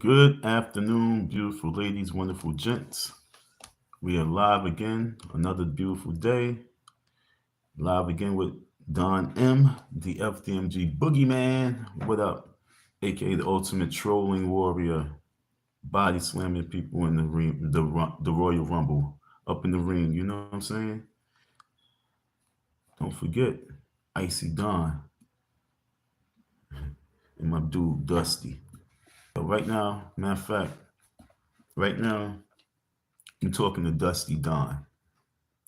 Good afternoon, beautiful ladies, wonderful gents. We are live again, another beautiful day. Live again with Don M, the FDMG Boogieman. What up? AKA the ultimate trolling warrior, body slamming people in the ring, the Royal Rumble, up in the ring. You know what I'm saying? Don't forget, Icy Don and my dude Dusty. But right now, matter of fact, right now, I'm talking to Dusty Don.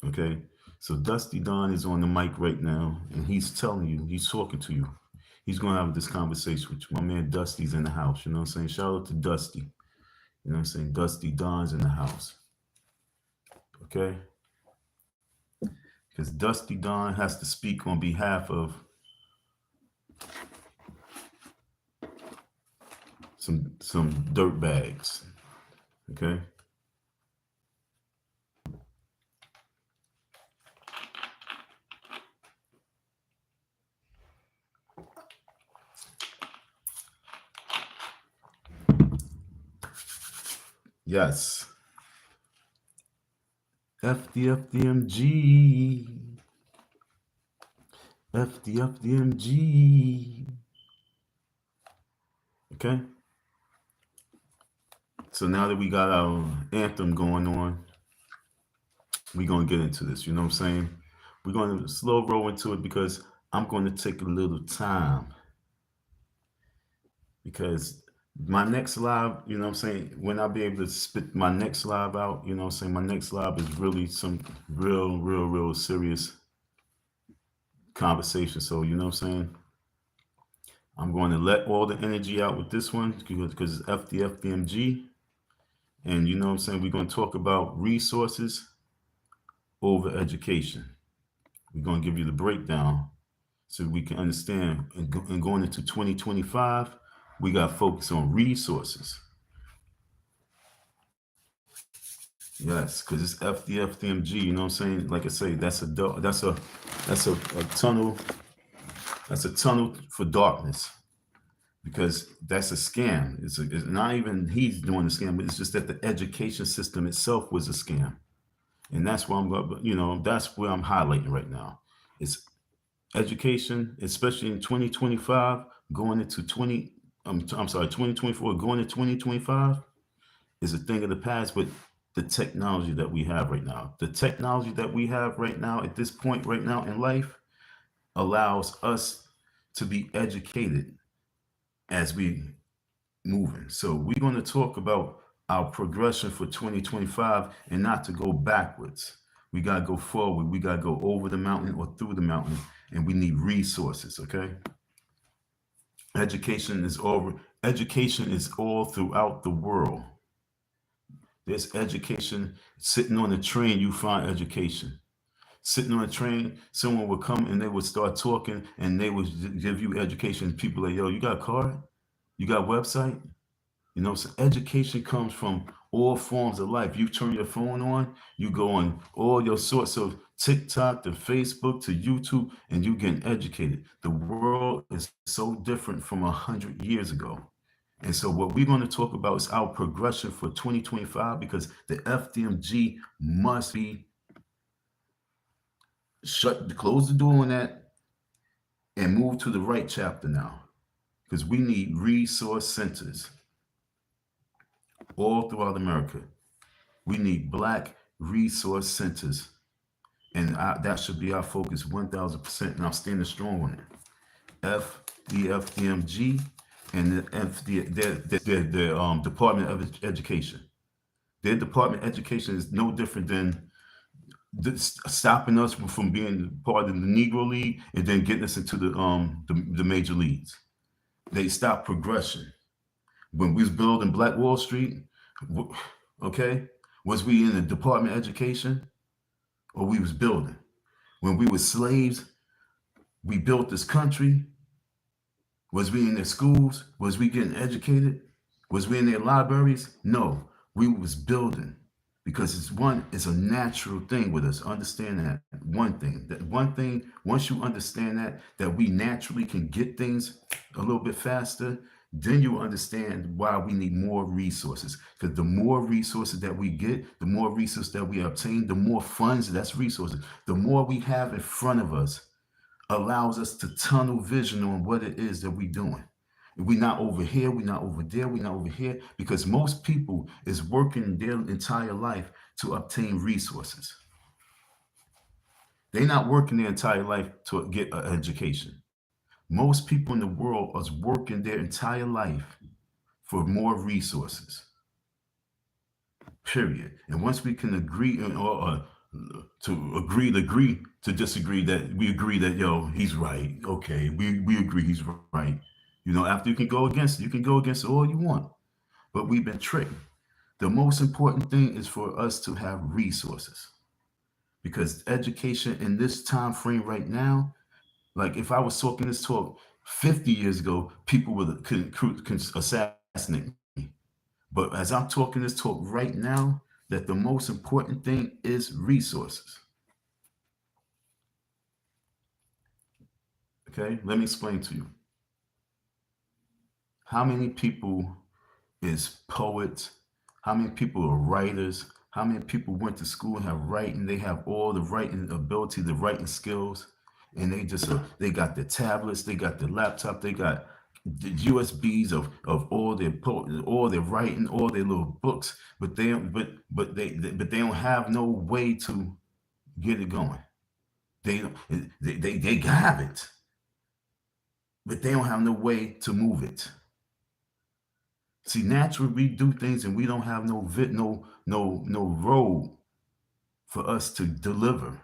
Okay. So Dusty Don is on the mic right now, and he's telling you, he's talking to you. He's going to have this conversation with you. My man Dusty's in the house. You know what I'm saying? Shout out to Dusty. You know what I'm saying? Dusty Don's in the house. Okay? Because Dusty Don has to speak on behalf of some dirt bags. Okay? Yes. FDMG. FDMG. Okay? So now that we got our anthem going on, we're going to get into this. You know what I'm saying? We're going to slow roll into it because I'm going to take a little time. Because my next live, you know what I'm saying, when I'll be able to spit my next live out, you know what I'm saying, my next live is really some real serious conversation. So, you know what I'm saying? I'm going to let all the energy out with this one because it's FDMG. And you know what I'm saying? We're going to talk about resources over education. We're going to give you the breakdown so we can understand. And going into 2025, we got to focus on resources. Yes, because it's FDMG. You know what I'm saying? Like I say, that's a tunnel. That's a tunnel for darkness. Because that's a scam. It's not even he's doing the scam, but it's just that the education system itself was a scam. And that's where I'm going, that's where I'm highlighting right now. It's education, especially in 2025, going into 2024, going to 2025 is a thing of the past, but the technology that we have right now, the technology that we have right now at this point right now in life allows us to be educated as we moving. So we're going to talk about our progression for 2025 and not to go backwards. We got to go forward. We got to go over the mountain or through the mountain, and we need resources, okay? Education is all throughout the world. There's education. Sitting on a train, you find education. Sitting on a train, someone would come and they would start talking and they would give you education. People like, yo, you got a card? You got a website? You know, so education comes from all forms of life. You turn your phone on, you go on all your sorts of TikTok to Facebook to YouTube, and you getting educated. The world is so different from 100 years ago. And so what we're going to talk about is our progression for 2025 because the FDMG must be close the door on that and move to the right chapter now because we need resource centers all throughout America. We need Black resource centers, and that should be our focus 1,000%. And I'm standing strong on it. FDMG and the Department of Education. Their Department of Education is no different than stopping us from being part of the Negro League and then getting us into the major leagues. They stopped progression. When we was building Black Wall Street, okay, was we in the Department of Education or we was building? When we were slaves, we built this country. Was we in their schools? Was we getting educated? Was we in their libraries? No, we was building because it's a natural thing with us. Understand that one thing, once you understand that we naturally can get things a little bit faster, then you understand why we need more resources. Because the more resources that we get, the more resources that we obtain, the more funds, that's resources, the more we have in front of us allows us to tunnel vision on what it is that we're doing. We're not over here, we're not over there, we're not over here, because most people is working their entire life to obtain resources. They're not working their entire life to get an education. Most people in the world are working their entire life for more resources. Period. And once we can agree, or to agree to disagree, that we agree that, yo, he's right. Okay, we agree he's right. After you can go against it, you can go against it all you want. But we've been tricked. The most important thing is for us to have resources. Because education in this time frame right now, like if I was talking this talk 50 years ago, people would could assassinate me. But as I'm talking this talk right now, that the most important thing is resources. Okay, let me explain to you. How many people is poets? How many people are writers? How many people went to school and have writing? They have all the writing ability, the writing skills, and they got the tablets, they got the laptop, they got the USBs of all their writing, all their little books, but they don't have no way to get it going. They don't they have it, but they don't have no way to move it. See, naturally we do things and we don't have no road for us to deliver.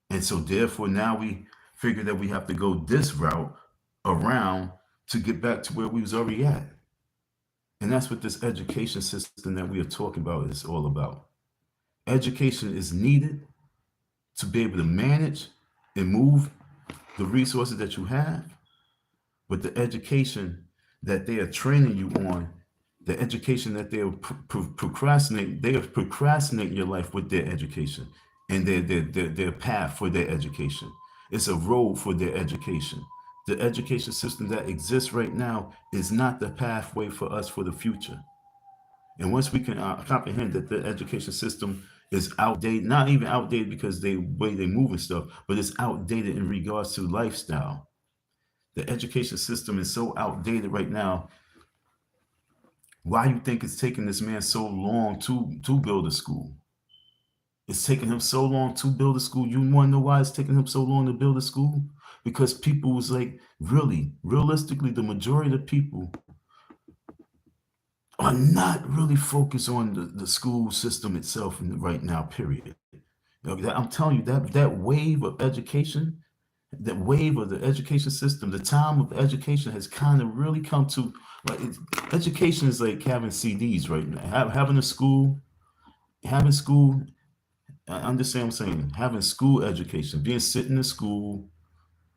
And so therefore now we figure that we have to go this route around to get back to where we was already at. And that's what this education system that we are talking about is all about. Education is needed to be able to manage and move the resources that you have, but the education that they are training you on, the education that they are procrastinating your life with their education and their path for their education. It's a road for their education. The education system that exists right now is not the pathway for us for the future. And once we can comprehend that the education system is outdated, not even outdated because the way they move and stuff, but it's outdated in regards to lifestyle. The education system is so outdated right now. Why you think it's taking this man so long to build a school? It's taking him so long to build a school. You want to know why it's taking him so long to build a school? Because people was like, really, realistically, the majority of the people are not really focused on the school system itself right now, period. I'm telling you, that wave of education, that wave of the education system, the time of education has kind of really come to, like, education is like having CDs right now. Having school, I understand what I'm saying, having school education, being sitting in school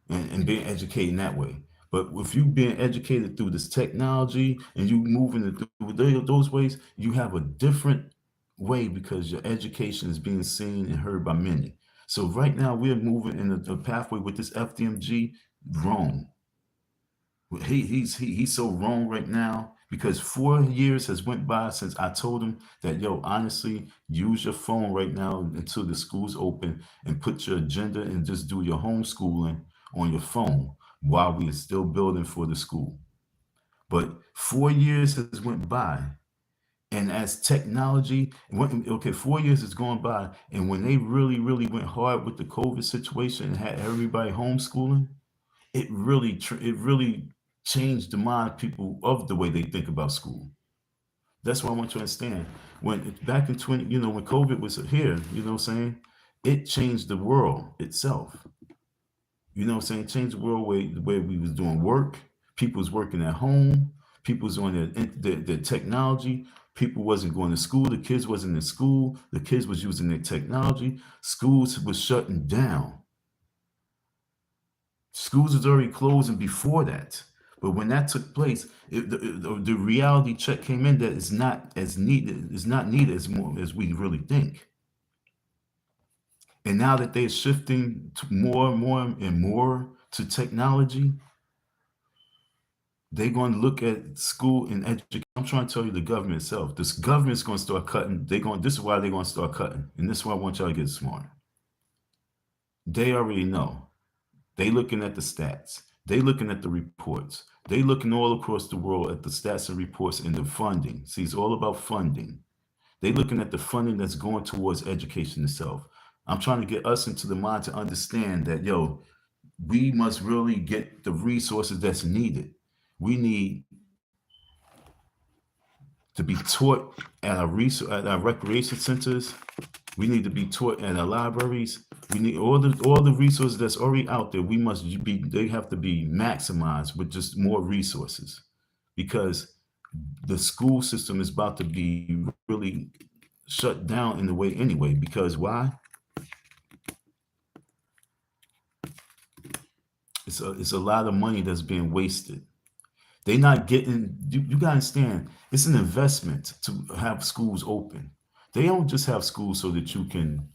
and being educated that way. But if you being educated through this technology and you moving it through those ways, you have a different way because your education is being seen and heard by many. So right now we're moving in a pathway with this FDMG wrong. He's so wrong right now because 4 years has went by since I told him that, yo, honestly, use your phone right now until the school's open and put your agenda and just do your homeschooling on your phone while we are still building for the school. But 4 years has went by, and as technology went, okay, 4 years has gone by, and when they really went hard with the COVID situation and had everybody homeschooling, it really changed the mind of people of the way they think about school. That's what I want you to understand. When back in 20, when COVID was here, what I'm saying, it changed the world itself. What I'm saying, changed the world the way we was doing work. People was working at home. People was on their technology. People wasn't going to school. The kids wasn't in school. The kids was using their technology. Schools was shutting down. Schools was already closing before that. But when that took place, the reality check came in that it's not as needed, it's not needed as more as we really think. And now that they're shifting to more and more to technology, They're going to look at school and education. I'm trying to tell you, the government itself. This government's going to start cutting. They're going. This is why they're going to start cutting, and this is why I want y'all to get smart. They already know. They looking at the stats. They looking at the reports. They looking all across the world at the stats and reports and the funding. See, it's all about funding. They looking at the funding that's going towards education itself. I'm trying to get us into the mind to understand that, yo, we must really get the resources that's needed. We need to be taught at at our recreation centers. We need to be taught at our libraries. We need all the resources that's already out there. We must be. They have to be maximized with just more resources, because the school system is about to be really shut down in a way anyway. Because why? It's a lot of money that's being wasted. They not getting. You gotta understand. It's an investment to have schools open. They don't just have schools so that you can,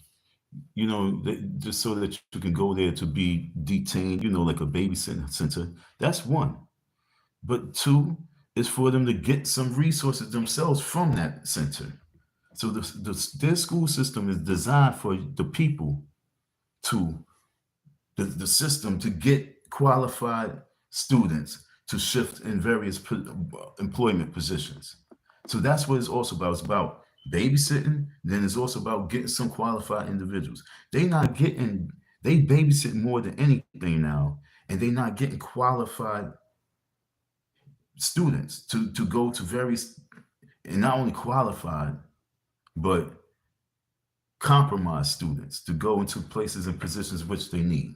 just so that you can go there to be detained, like a babysitting center. That's one. But two is for them to get some resources themselves from that center. So their school system is designed for the people to the system to get qualified students to shift in various employment positions. So that's what it's also about. It's about babysitting. Then it's also about getting some qualified individuals. They babysit more than anything now, and they're not getting qualified students to go to various, and not only qualified, but compromised students to go into places and positions which they need.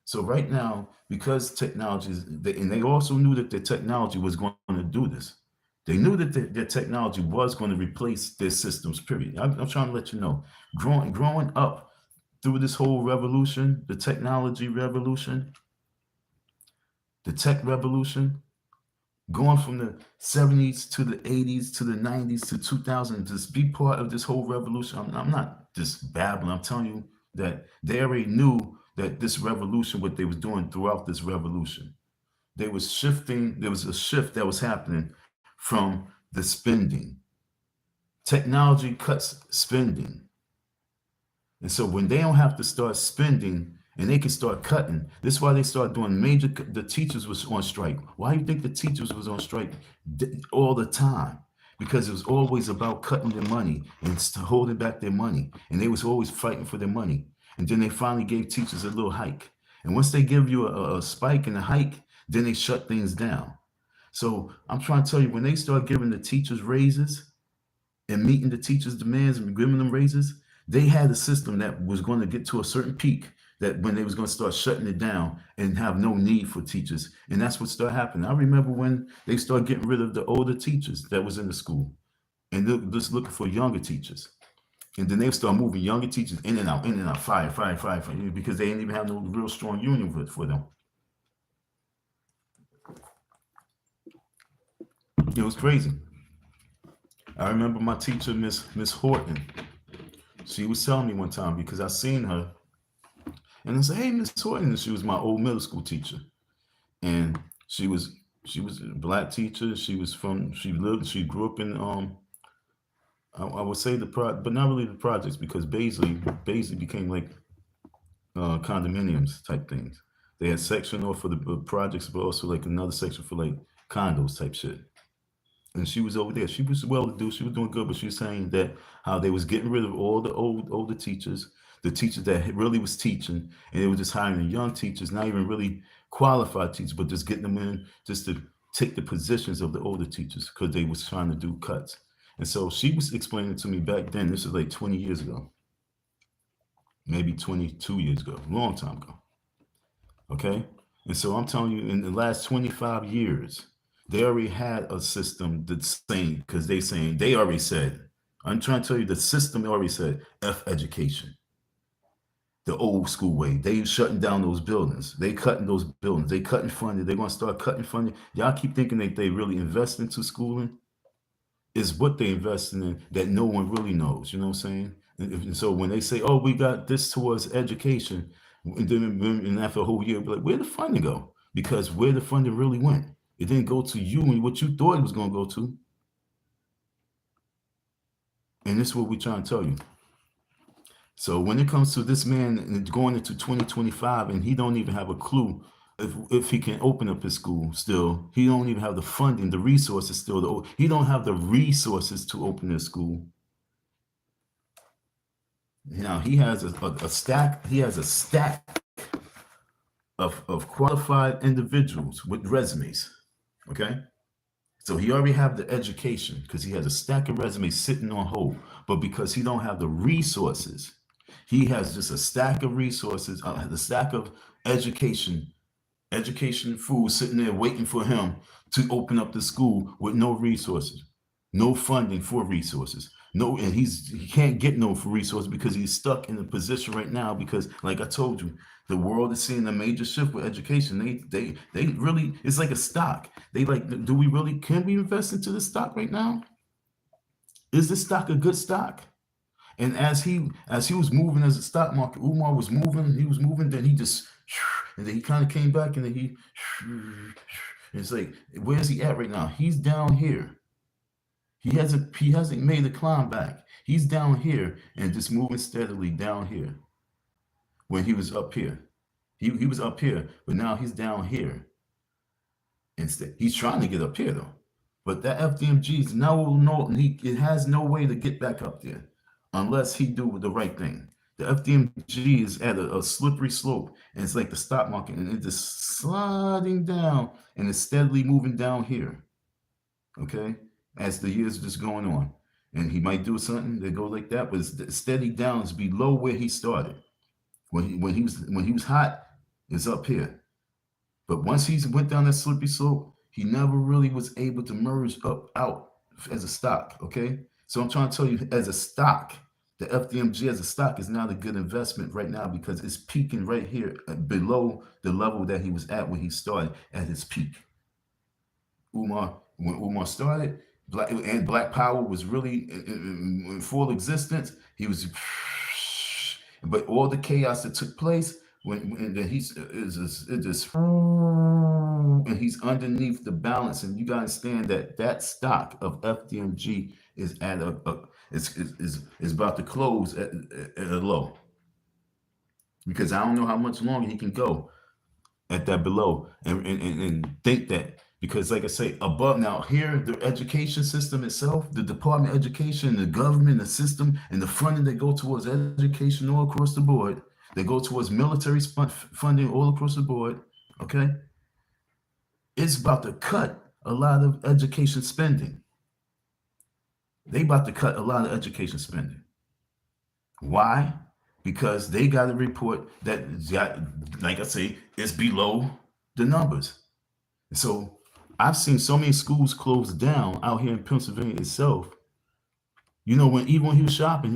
So right now, because technology is, and they also knew that the technology was going to do this. They knew that their technology was going to replace their systems. Period. I'm trying to let you know, growing up through this whole revolution, the technology revolution, the tech revolution, going from the 70s to the 80s to the 90s to 2000, just be part of this whole revolution. I'm not just babbling. I'm telling you that they already knew that this revolution, what they was doing throughout this revolution, they was shifting. There was a shift that was happening from the spending. Technology cuts spending. And so when they don't have to start spending and they can start cutting, this is why they start doing the teachers was on strike. Why do you think the teachers was on strike all the time? Because it was always about cutting their money and holding back their money. And they was always fighting for their money. And then they finally gave teachers a little hike. And once they give you a spike and a hike, then they shut things down. So I'm trying to tell you, when they start giving the teachers raises and meeting the teachers' demands and giving them raises, they had a system that was going to get to a certain peak, that when they was going to start shutting it down and have no need for teachers. And that's what started happening. I remember when they started getting rid of the older teachers that was in the school and they're just looking for younger teachers. And then they start moving younger teachers in and out, fire, because they didn't even have no real strong union for them. It was crazy. I remember my teacher, Miss Horton. She was telling me one time, because I seen her, and I said, "Hey, Miss Horton," and she was my old middle school teacher, and she was a black teacher. She grew up in I would say but not really the projects, because Baisley became like condominiums type things. They had section off for the projects, but also like another section for like condos type shit. And she was over there. She was well to do. She was doing good, but she was saying that how they was getting rid of all the older teachers, the teachers that really was teaching, and they were just hiring young teachers, not even really qualified teachers, but just getting them in just to take the positions of the older teachers, because they was trying to do cuts. And so she was explaining to me back then. This is like 20 years ago, maybe 22 years ago, a long time ago. Okay. And so I'm telling you, in the last 25 years, they already had a system that's saying, because they already said, I'm trying to tell you, the system already said F education, the old school way. They shutting down those buildings. They cutting those buildings. They cutting funding. They're going to start cutting funding. Y'all keep thinking that they really invest into schooling. Is what they investing in that no one really knows. You know what I'm saying? And so when they say, "Oh, we got this towards education," and then after a whole year, be like, "Where the funding go?" Because where the funding really went. It didn't go to you and what you thought it was going to go to. And this is what we're trying to tell you. So when it comes to this man going into 2025 and he don't even have a clue if he can open up his school still, he don't even have the funding, the resources still. He don't have the resources to open his school. Now he has a stack. He has a stack of qualified individuals with resumes. Okay. So he already have the education because he has a stack of resumes sitting on hold. But because he don't have the resources, he has just a stack of resources, a stack of education food sitting there waiting for him to open up the school with no resources, no funding for resources. No, and he can't get no for resources because he's stuck in a position right now because, like I told you, the world is seeing a major shift with education. They really, it's like a stock. They like, can we invest into the stock right now? Is this stock a good stock? And as he was moving as a stock market, Umar was moving, he was moving, then he just, and then he kind of came back and then he, it's like, where's he at right now? He's down here. He hasn't made the climb back. He's down here and just moving steadily down here. When he was up here. He was up here, but now he's down here. Instead, he's trying to get up here though. But that FDMG is it has no way to get back up there unless he do the right thing. The FDMG is at a slippery slope, and it's like the stock market, and it's just sliding down, and it's steadily moving down here. Okay, as the years just going on, and he might do something that go like that, but it's steady down. It's below where he started. When he was hot, it's up here. But once he went down that slippery slope, he never really was able to merge out as a stock. Okay, so I'm trying to tell you, as a stock, the FDMG as a stock is not a good investment right now because it's peaking right here below the level that he was at when he started at his peak. When Umar started, Black Power was really in full existence. He was, but all the chaos that took place when he's and he's underneath the balance, and you gotta understand that stock of FDMG is at is about to close at a low because I don't know how much longer he can go at that below and think that. Because, like I say, above now, here, the education system itself, the Department of Education, the government, the system, and the funding that go towards education all across the board, they go towards military funding all across the board, okay? It's about to cut a lot of education spending. They about to cut a lot of education spending. Why? Because they got a report that, like I say, it's below the numbers. So I've seen so many schools close down out here in Pennsylvania itself. You know, even when he was shopping,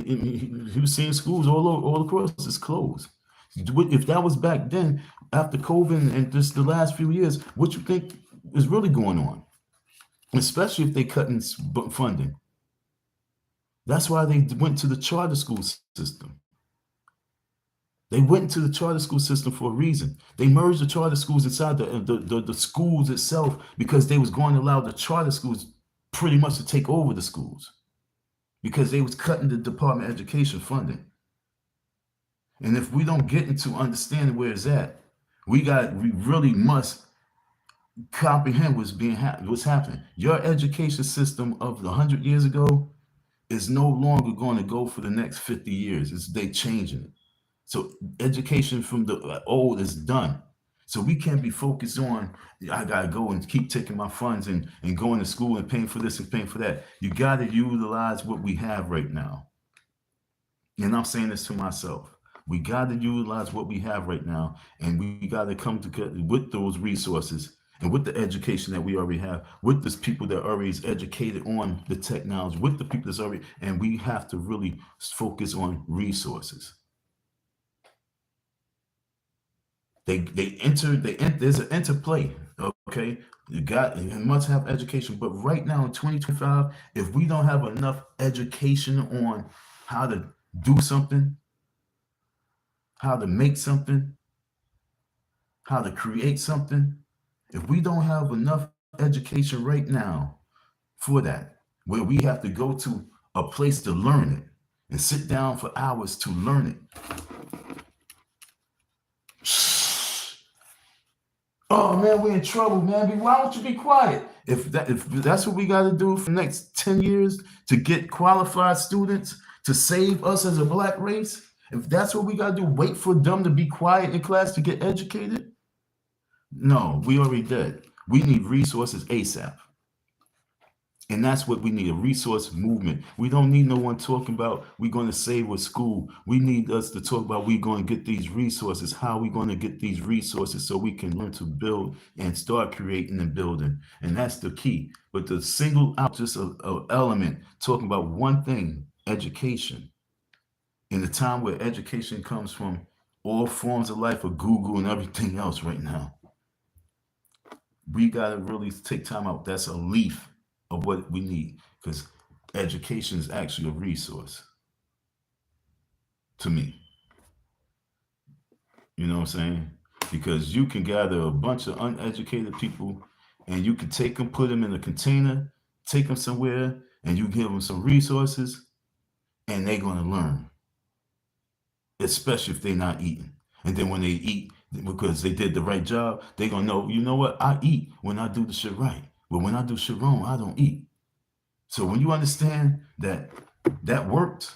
he was seeing schools all across it's closed. If that was back then, after COVID and just the last few years, what you think is really going on? Especially if they cutting funding. That's why they went to the charter school system. They went into the charter school system for a reason. They merged the charter schools inside the schools itself because they was going to allow the charter schools pretty much to take over the schools because they was cutting the Department of Education funding. And if we don't get into understanding where it's at, we really must comprehend what's happening. Your education system of 100 years ago is no longer going to go for the next 50 years. They changing it. So education from the old is done. So we can't be focused on, I got to go and keep taking my funds and going to school and paying for this and paying for that. You got to utilize what we have right now. And I'm saying this to myself. We got to utilize what we have right now. And we got to come together with those resources and with the education that we already have, with those people that already is educated on the technology, with the people that's already, and we have to really focus on resources. There's an interplay. Okay, you must have education, but right now in 2025, if we don't have enough education on how to do something, how to make something, how to create something, if we don't have enough education right now for that, where we have to go to a place to learn it and sit down for hours to learn it. Oh man, we're in trouble, man. Why don't you be quiet? If that's what we got to do for the next 10 years to get qualified students to save us as a black race, if that's what we got to do, wait for them to be quiet in class to get educated? No, we already did. We need resources ASAP. And that's what we need, a resource movement. We don't need no one talking about we're going to save with school. We need us to talk about we're going to get these resources, how we're going to get these resources so we can learn to build and start creating and building. And that's the key. But the single out just a element talking about one thing, education. In the time where education comes from all forms of life of Google and everything else right now, we got to really take time out. That's a leaf of what we need, because education is actually a resource to me. You know what I'm saying? Because you can gather a bunch of uneducated people and you can take them, put them in a container, take them somewhere, and you give them some resources and they're going to learn, especially if they're not eating. And then when they eat, because they did the right job, they're going to know, you know what? I eat when I do the shit right. But when I do shit wrong, I don't eat. So when you understand that that worked,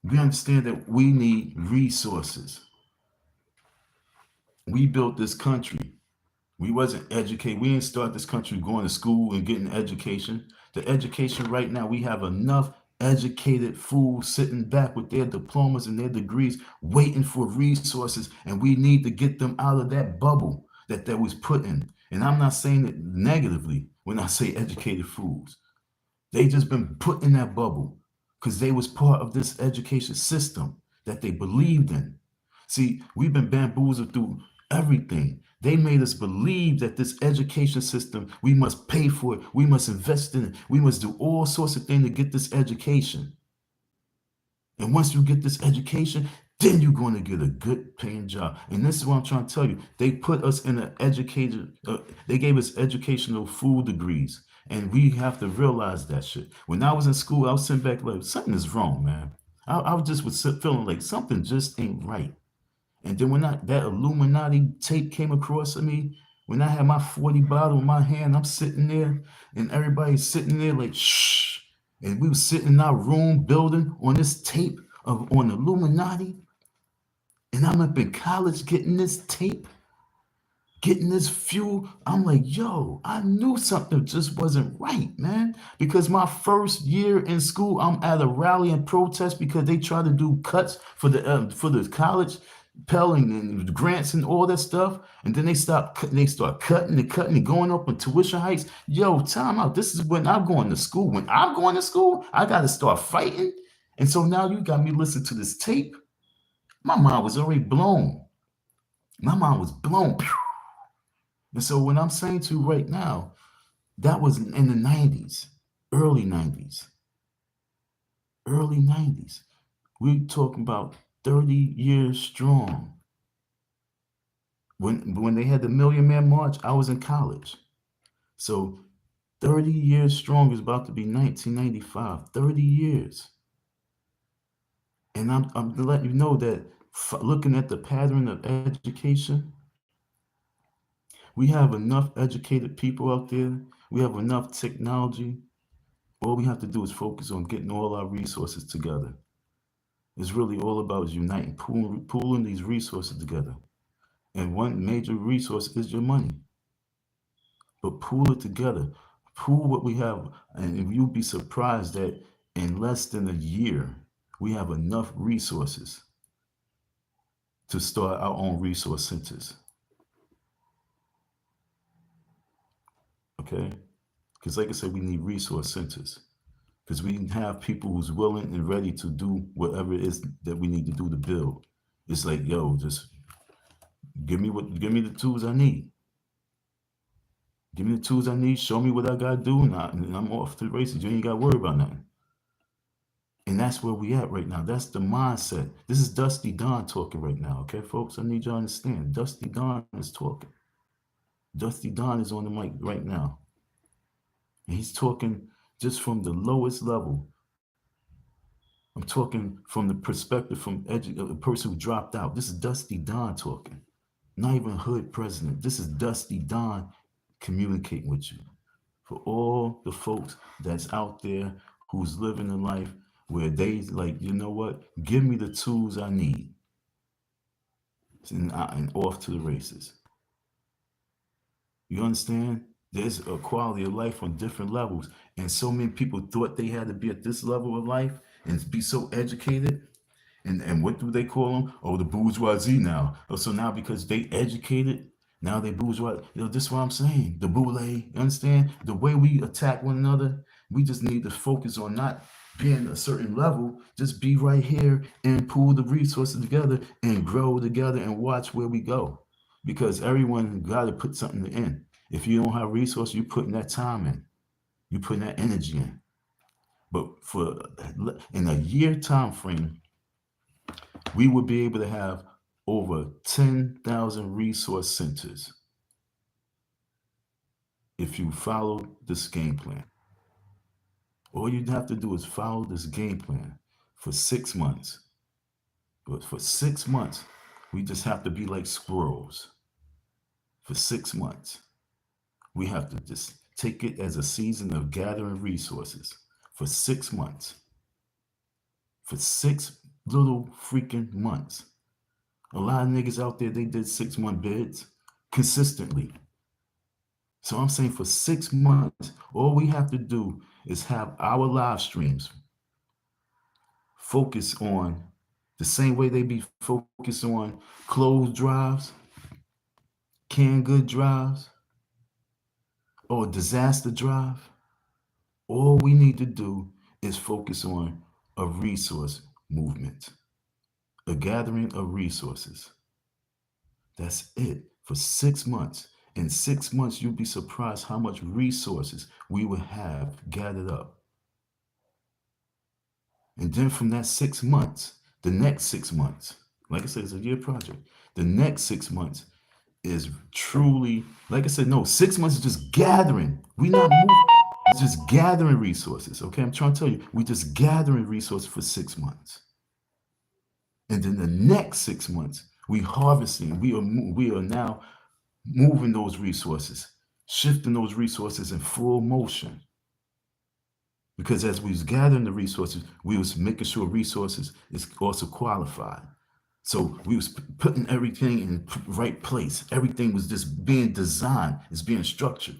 we understand that we need resources. We built this country. We wasn't educated. We didn't start this country going to school and getting education. The education right now, we have enough educated fools sitting back with their diplomas and their degrees waiting for resources, and we need to get them out of that bubble that was put in. And I'm not saying it negatively when I say educated fools. They just been put in that bubble because they was part of this education system that they believed in. See, we've been bamboozled through everything. They made us believe that this education system, we must pay for it, we must invest in it, we must do all sorts of things to get this education. And once you get this education, then you're going to get a good paying job. And this is what I'm trying to tell you. They put us in an educated, they gave us educational fool degrees. And we have to realize that shit. When I was in school, I was sitting back like, something is wrong, man. I was feeling like something just ain't right. And then when that Illuminati tape came across at me, when I had my 40 bottle in my hand, I'm sitting there and everybody's sitting there like, shh. And we were sitting in our room building on this tape on Illuminati. And I'm up in college getting this tape, getting this fuel. I'm like, yo, I knew something just wasn't right, man. Because my first year in school, I'm at a rally and protest because they try to do cuts for the college, Pell and grants and all that stuff. And then they start cutting and going up on tuition hikes. Yo, time out. This is when I'm going to school. When I'm going to school, I got to start fighting. And so now you got me listening to this tape. My mind was already blown. My mind was blown. And so when I'm saying to you right now, that was in the 90s, early 90s. Early 90s. We're talking about 30 years strong. When they had the Million Man March, I was in college. So 30 years strong is about to be 1995. 30 years. And I'm letting you know that looking at the pattern of education, we have enough educated people out there. We have enough technology. All we have to do is focus on getting all our resources together. It's really all about uniting, pooling these resources together. And one major resource is your money. But pool it together. Pool what we have. And you'll be surprised that in less than a year, we have enough resources to start our own resource centers. Okay? Because like I said, we need resource centers. Because we have people who's willing and ready to do whatever it is that we need to do to build. It's like, yo, just give me the tools I need. Give me the tools I need. Show me what I gotta do, and I'm off to the races. You ain't gotta worry about nothing. And that's where we at right now. That's the mindset. This is Dusty Don talking right now, okay, folks? I need y'all to understand. Dusty Don is talking. Dusty Don is on the mic right now. And he's talking just from the lowest level. I'm talking from the perspective from a person who dropped out. This is Dusty Don talking. Not even hood president. This is Dusty Don communicating with you. For all the folks that's out there who's living a life where they like, you know what? Give me the tools I need. And off to the races. You understand? There's a quality of life on different levels. And so many people thought they had to be at this level of life and be so educated. And what do they call them? Oh, the bourgeoisie now. Oh, so now because they educated, now they bourgeois. You know, this is what I'm saying. The boule, you understand? The way we attack one another, we just need to focus on not being a certain level, just be right here and pool the resources together and grow together and watch where we go. Because everyone got to put something in. If you don't have resources, you're putting that time in. You're putting that energy in. But for in a year time frame, we would be able to have over 10,000 resource centers if you follow this game plan. All you'd have to do is follow this game plan for 6 months. But for 6 months, we just have to be like squirrels. For 6 months, we have to just take it as a season of gathering resources for 6 months. For 6 little freaking months. A lot of niggas out there, they did 6-month bids consistently. So I'm saying for 6 months, all we have to do is have our live streams focus on the same way they be focused on closed drives, canned good drives, or disaster drive. All we need to do is focus on a resource movement, a gathering of resources. That's it for 6 months. In 6 months, you'll be surprised how much resources we will have gathered up. And then from that 6 months, the next 6 months, like I said, it's a year project. The next 6 months is truly, like I said, no, 6 months is just gathering. We not moving. It's just gathering resources. Okay, I'm trying to tell you, we just gathering resources for 6 months. And then the next 6 months, we harvesting. We are now moving those resources, shifting those resources in full motion. Because as we was gathering the resources, we was making sure resources is also qualified. So we was putting everything in the right place. Everything was just being designed, it's being structured.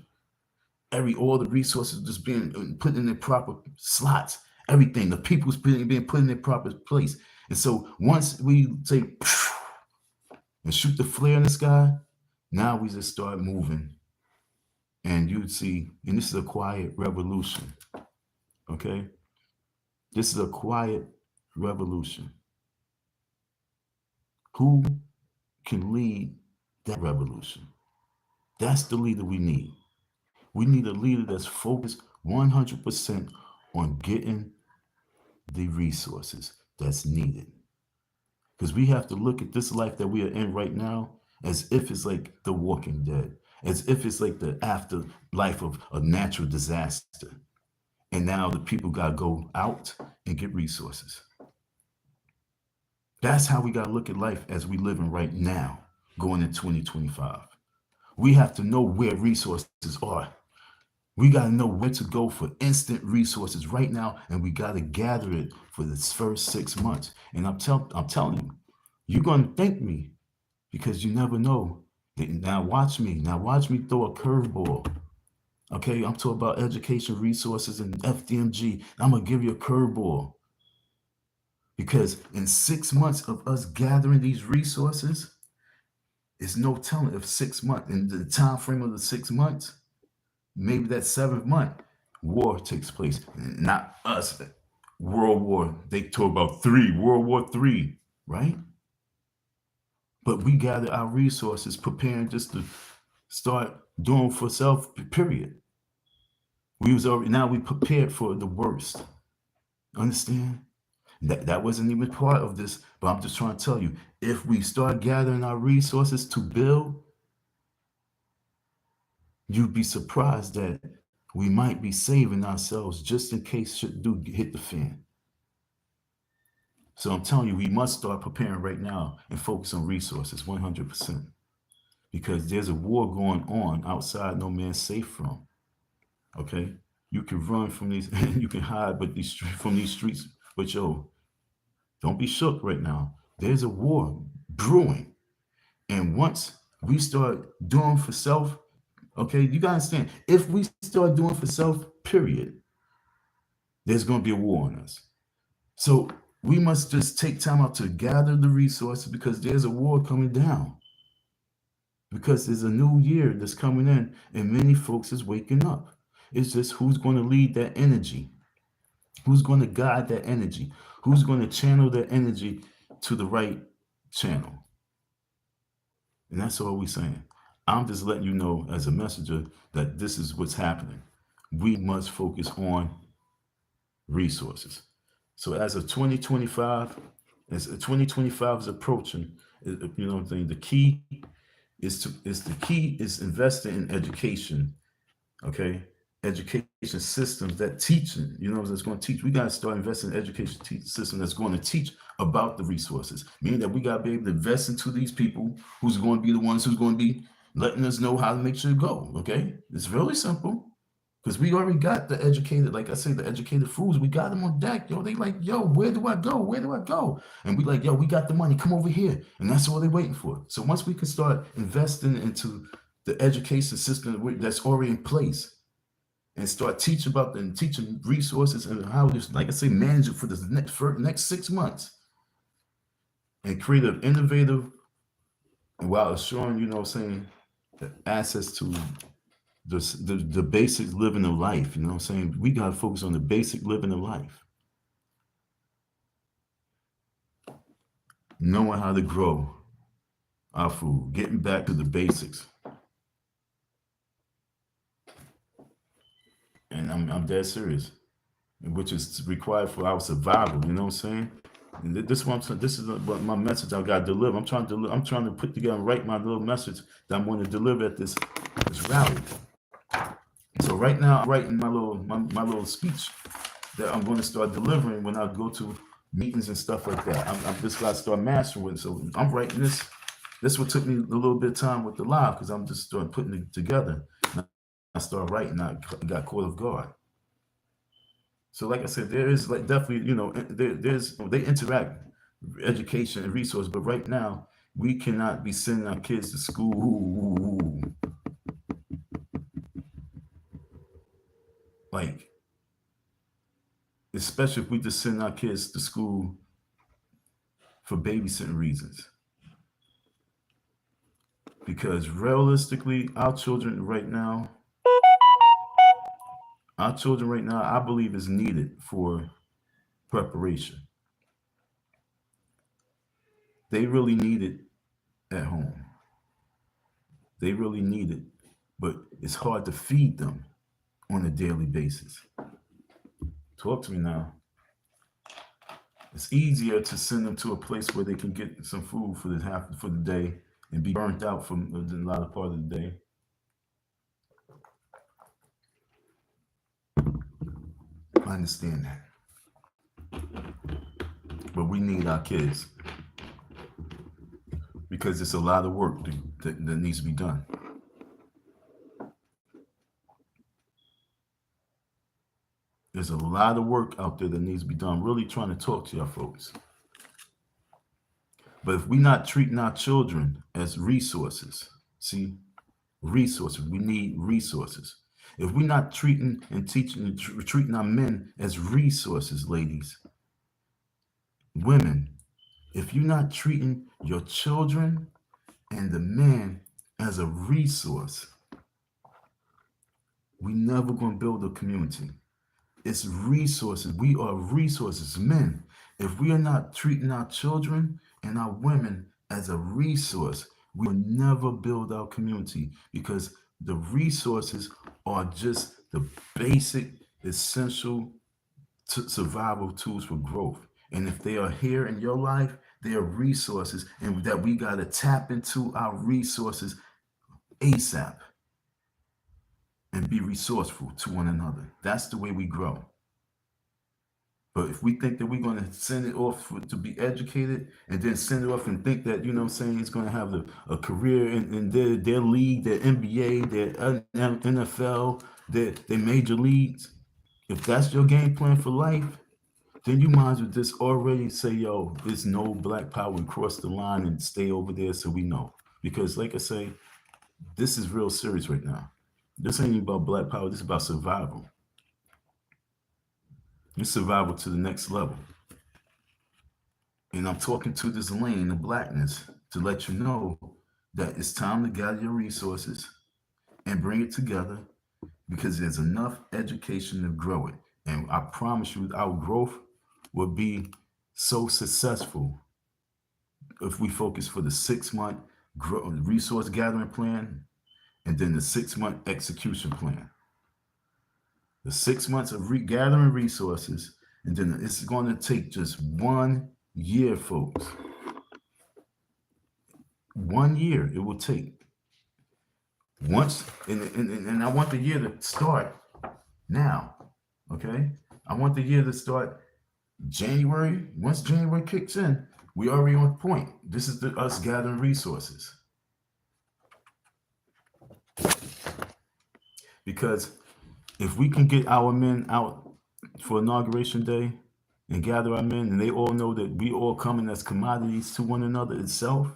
All the resources just being put in their proper slots. Everything, the people's being put in their proper place. And so once we say and shoot the flare in the sky, now we just start moving. And you'd see, and this is a quiet revolution. Okay? This is a quiet revolution. Who can lead that revolution? That's the leader we need. We need a leader that's focused 100% on getting the resources that's needed. Because we have to look at this life that we are in right now as if it's like the Walking Dead, as if it's like the afterlife of a natural disaster. And now the people got to go out and get resources. That's how we got to look at life as we living right now, going in 2025. We have to know where resources are. We got to know where to go for instant resources right now, and we got to gather it for this first 6 months. And I'm telling you, you're going to thank me because you never know. Now watch me. Now watch me throw a curveball. Okay, I'm talking about education resources and FDMG. I'm going to give you a curveball. Because in 6 months of us gathering these resources, it's no telling if 6 months, in the time frame of the 6 months, maybe that 7th month, war takes place. Not us, World War, they talk about World War III, right? But we gather our resources, preparing just to start doing for self, period. Now we prepared for the worst. Understand? That wasn't even part of this, but I'm just trying to tell you, if we start gathering our resources to build, you'd be surprised that we might be saving ourselves just in case shit do hit the fan. So I'm telling you, we must start preparing right now and focus on resources 100%. Because there's a war going on outside no man's safe from. Okay? You can run from these, you can hide from these streets, but yo, don't be shook right now. There's a war brewing. And once we start doing for self, okay, you gotta understand, if we start doing for self, period, there's gonna be a war on us. So we must just take time out to gather the resources because there's a war coming down. Because there's a new year that's coming in and many folks is waking up. It's just who's going to lead that energy? Who's going to guide that energy? Who's going to channel that energy to the right channel? And that's all we're saying. I'm just letting you know as a messenger that this is what's happening. We must focus on resources. So as of 2025, as 2025 is approaching, you know what I'm saying, the key is investing in education, okay? Education systems that teaching, you know, that's going to teach. We got to start investing in education system that's going to teach about the resources, meaning that we got to be able to invest into these people who's going to be the ones who's going to be letting us know how to make sure to go, okay? It's really simple. Because we already got the educated, like I say, the educated fools. We got them on deck. Yo, they like, yo, where do I go? Where do I go? And we like, yo, we got the money. Come over here. And that's all they're waiting for. So once we can start investing into the education system that's already in place and start teaching about and teaching resources and how to, like I say, manage it for the next 6 months and create an innovative while assuring, you know what I'm saying, access to the basic living of life. You know what I'm saying? We got to focus on the basic living of life. Knowing how to grow our food, getting back to the basics. And I'm dead serious, which is required for our survival. You know what I'm saying? And this one, this is what my message I got to deliver. I'm trying to deliver. I'm trying to put together and write my little message that I'm going to deliver at this rally. So right now, I'm writing my little speech that I'm going to start delivering when I go to meetings and stuff like that. I'm just got to start mastering it. So I'm writing this. This what took me a little bit of time with the live because I'm just starting putting it together. And I start writing. I got caught off guard. So like I said, there is like definitely, you know, they interact education and resource, but right now we cannot be sending our kids to school like, especially if we just send our kids to school for babysitting reasons. Because realistically, our children right now, I believe is needed for preparation. They really need it at home. They really need it, but it's hard to feed them on a daily basis. Talk to me now. It's easier to send them to a place where they can get some food for the day and be burnt out from a lot of part of the day. I understand that. But we need our kids because it's a lot of work that needs to be done. There's a lot of work out there that needs to be done. I'm really trying to talk to y'all folks. But if we're not treating our children as resources, see, resources, we need resources. If we're not treating and teaching and treating our men as resources, ladies, women, if you're not treating your children and the man as a resource, we never going to build a community. It's resources. We are resources, men. If we are not treating our children and our women as a resource, we will never build our community because the resources are just the basic, essential survival tools for growth. And if they are here in your life, they are resources, and that we got to tap into our resources ASAP. and be resourceful to one another. That's the way we grow. But if we think that we're going to send it off to be educated and then send it off and think that, you know what I'm saying, it's going to have a career in their league, their NBA, their NFL, their major leagues, if that's your game plan for life, then you might as well just already say, yo, there's no black power, and cross the line and stay over there so we know. Because like I say, this is real serious right now. This ain't about black power, this is about survival. It's survival to the next level. And I'm talking to this lane of blackness to let you know that it's time to gather your resources and bring it together because there's enough education to grow it. And I promise you, our growth will be so successful if we focus for the 6-month resource gathering plan and then the 6-month execution plan. The 6 months of gathering resources, and then it's going to take just 1 year, folks. 1 year it will take. Once, and I want the year to start now, okay? I want the year to start January. Once January kicks in, we already on point. This is us gathering resources. Because if we can get our men out for Inauguration Day and gather our men, and they all know that we all coming as commodities to one another itself,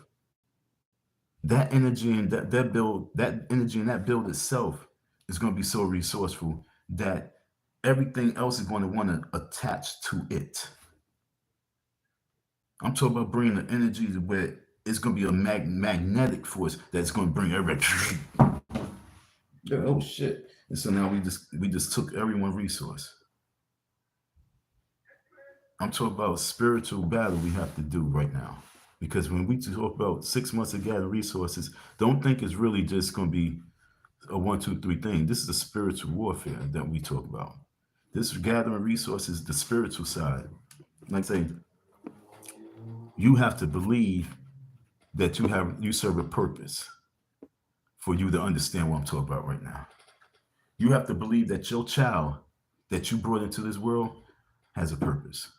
that energy and that build, that energy and that build itself is going to be so resourceful that everything else is going to want to attach to it. I'm talking about bringing the energy to where it's going to be a magnetic force that's going to bring everybody. Oh shit! And so now we just took everyone's resource. I'm talking about spiritual battle we have to do right now. Because when we talk about 6 months of gathering resources, don't think it's really just going to be a 1, 2, 3 thing. This is the spiritual warfare that we talk about. This gathering resources, the spiritual side. Like I say, you have to believe that you serve a purpose for you to understand what I'm talking about right now. You have to believe that your child that you brought into this world has a purpose.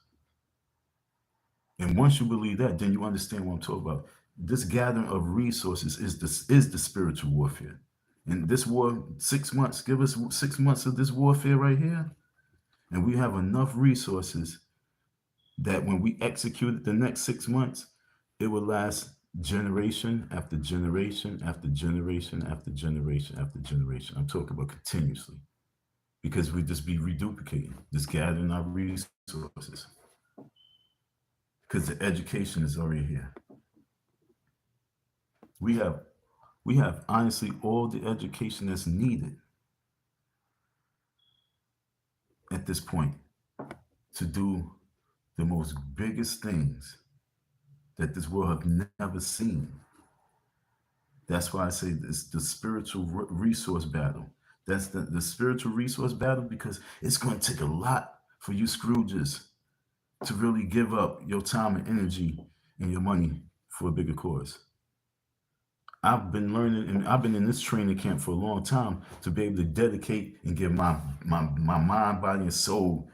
And once you believe that, then you understand what I'm talking about. This gathering of resources is the spiritual warfare. And this war, 6 months, give us 6 months of this warfare right here. And we have enough resources that when we execute it the next 6 months, it will last generation after generation after generation after generation after generation. I'm talking about continuously. Because we just be reduplicating, just gathering our resources. Because the education is already here. We have honestly all the education that's needed at this point to do the most biggest things that this world have never seen. That's why I say it's the spiritual resource battle. That's the spiritual resource battle, because it's going to take a lot for you Scrooges to really give up your time and energy and your money for a bigger cause. I've been learning, and I've been in this training camp for a long time to be able to dedicate and give my mind, body, and soul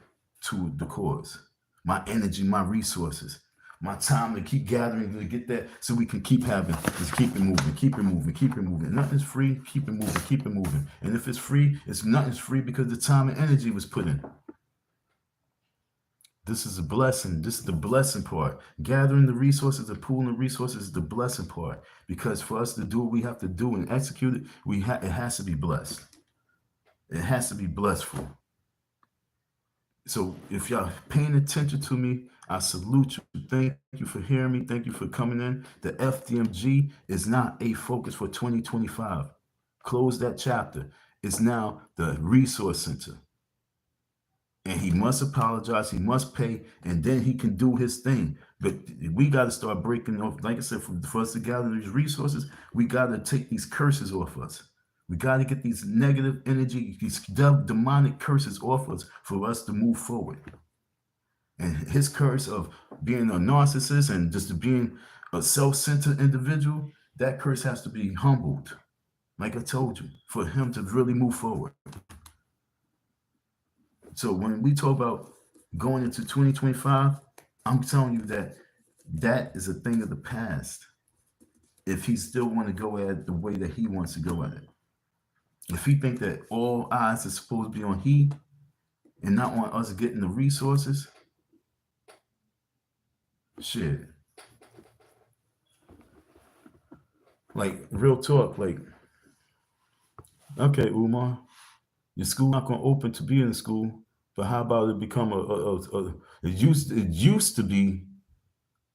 to the cause. My energy, my resources, my time to keep gathering to get that so we can keep having, just keep it moving, keep it moving, keep it moving. Nothing's free, keep it moving, keep it moving. And if it's free, nothing's free because the time and energy was put in. This is a blessing. This is the blessing part. Gathering the resources and pooling the resources is the blessing part. Because for us to do what we have to do and execute it, it has to be blessed. It has to be blessful. So if y'all paying attention to me, I salute you. Thank you for hearing me. Thank you for coming in. The FDMG is not a focus for 2025. Close that chapter. It's now the resource center. And he must apologize, he must pay, and then he can do his thing. But we got to start breaking off, like I said, for us to gather these resources, we got to take these curses off us. We got to get these negative energy, these demonic curses off us for us to move forward. And his curse of being a narcissist and just being a self-centered individual, that curse has to be humbled. like I told you, for him to really move forward. So when we talk about going into 2025, I'm telling you that that is a thing of the past. If he still want to go at it the way that he wants to go at it, if he think that all eyes are supposed to be on he and not on us getting the resources, shit. Like real talk, like okay, Umar, your school not gonna open to be in the school, but how about it become it used to be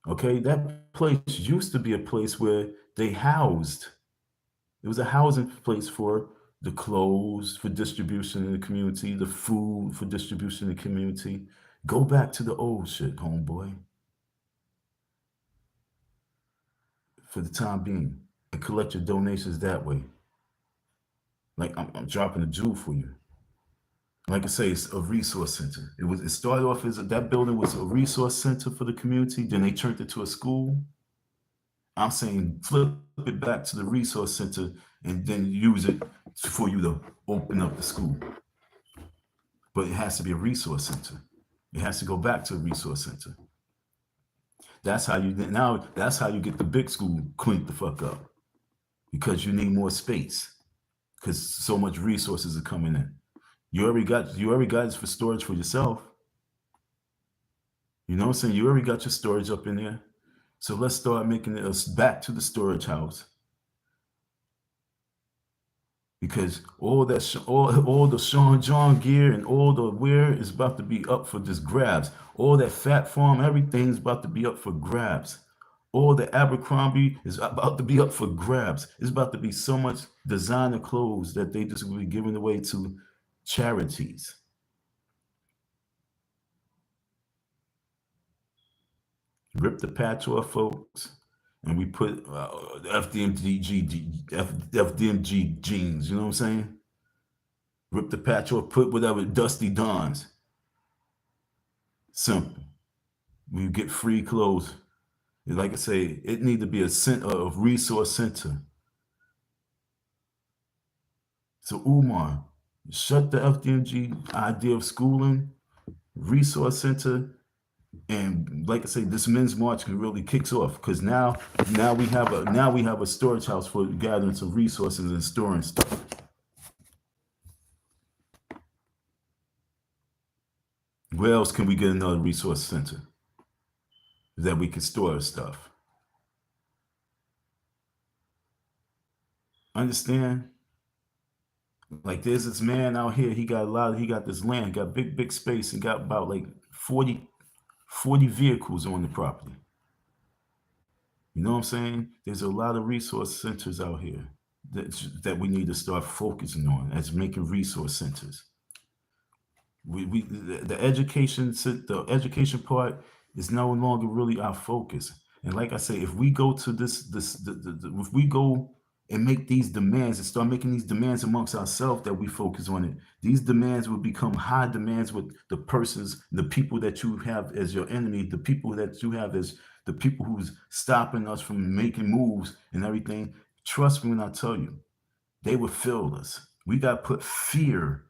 okay, that place used to be a place where they housed. It was a housing place for the clothes for distribution in the community, the food for distribution in the community. Go back to the old shit, homeboy, for the time being, and collect your donations that way. Like I'm dropping a jewel for you. Like I say, it's a resource center. It started off as that building was a resource center for the community. Then they turned it to a school. I'm saying flip it back to the resource center and then use it for you to open up the school. But it has to be a resource center. It has to go back to a resource center. That's how you get the big school cleaned the fuck up. Because you need more space. Because so much resources are coming in. You already got it for storage for yourself. You know what I'm saying? You already got your storage up in there. So let's start making it back to the storage house. Because all the Sean John gear and all the wear is about to be up for just grabs. All that Fat Farm, everything's about to be up for grabs. All the Abercrombie is about to be up for grabs. It's about to be so much designer clothes that they just will be giving away to charities. Rip the patch off, folks, and we put FDMG jeans. You know what I'm saying? Rip the patch off, put whatever Dusty Dons. Simple. We get free clothes. Like I say, it need to be a resource center. So Umar, shut the FDMG idea of schooling, resource center, and like I say, this men's march really kicks off because now we have a storage house for gathering some resources and storing stuff. Where else can we get another resource center that we can store stuff? Understand? Like there's this man out here, he got this land, got big space, and got about like 40 vehicles on the property. You know what I'm saying? There's a lot of resource centers out here that we need to start focusing on as making resource centers. The education part is no longer really our focus. And like I say, if we go to if we go and make these demands and start making these demands amongst ourselves that we focus on it, these demands will become high demands with the people that you have as your enemy, the people that you have as the people who's stopping us from making moves and everything. Trust me when I tell you, they will fail us. We got to put fear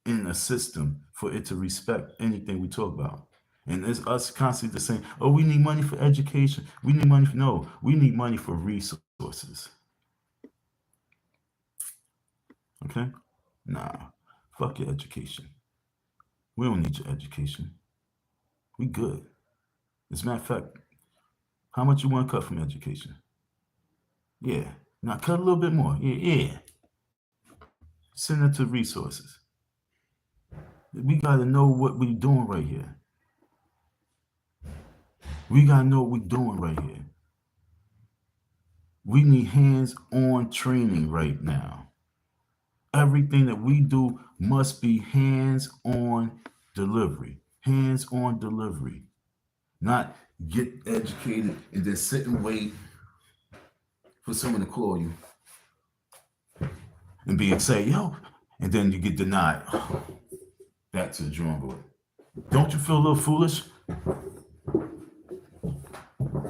in a system for it to respect anything we talk about. And it's us constantly saying, oh, we need money for education. We need money we need money for resources. Okay? Nah, fuck your education. We don't need your education. We good. As a matter of fact, how much you want to cut from education? Yeah. Now cut a little bit more. Yeah. Send it to resources. We got to know what we're doing right here. We got to know what we're doing right here. We need hands-on training right now. Everything that we do must be hands-on delivery. Hands-on delivery. Not get educated and then sit and wait for someone to call you and be excited, yo, and then you get denied. Back to the drawing board. Don't you feel a little foolish?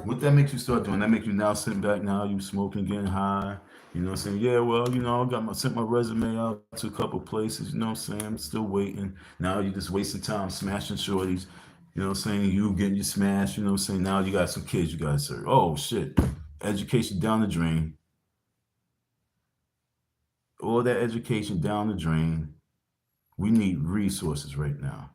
What that makes you start doing? That makes you now sitting back now, you smoking, getting high, You know what I'm saying? Yeah, well, sent my resume out to a couple places, you know what I'm saying? I'm still waiting. Now you're just wasting time smashing shorties. You know what I'm saying? You getting your smash, you know what I'm saying? Now you got some kids you gotta serve. Oh shit. Education down the drain. All that education down the drain. We need resources right now.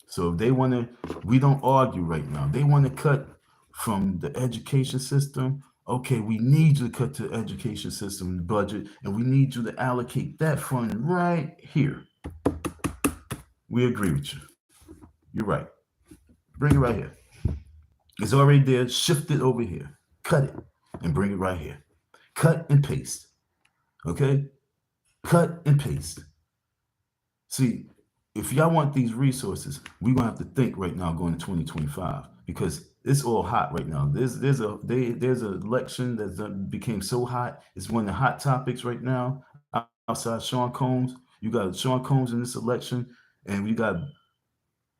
So if they want to, we don't argue right now. They want to cut from the education system. Okay, we need you to cut the education system budget, and we need you to allocate that fund right here. We agree with you. You're right. Bring it right here. It's already there. Shift it over here. Cut it and bring it right here. Cut and paste. Okay? Cut and paste. See, if y'all want these resources, we're gonna have to think right now going to 2025 because it's all hot right now. There's an election that became so hot. It's one of the hot topics right now. Outside Sean Combs, you got Sean Combs in this election, and we got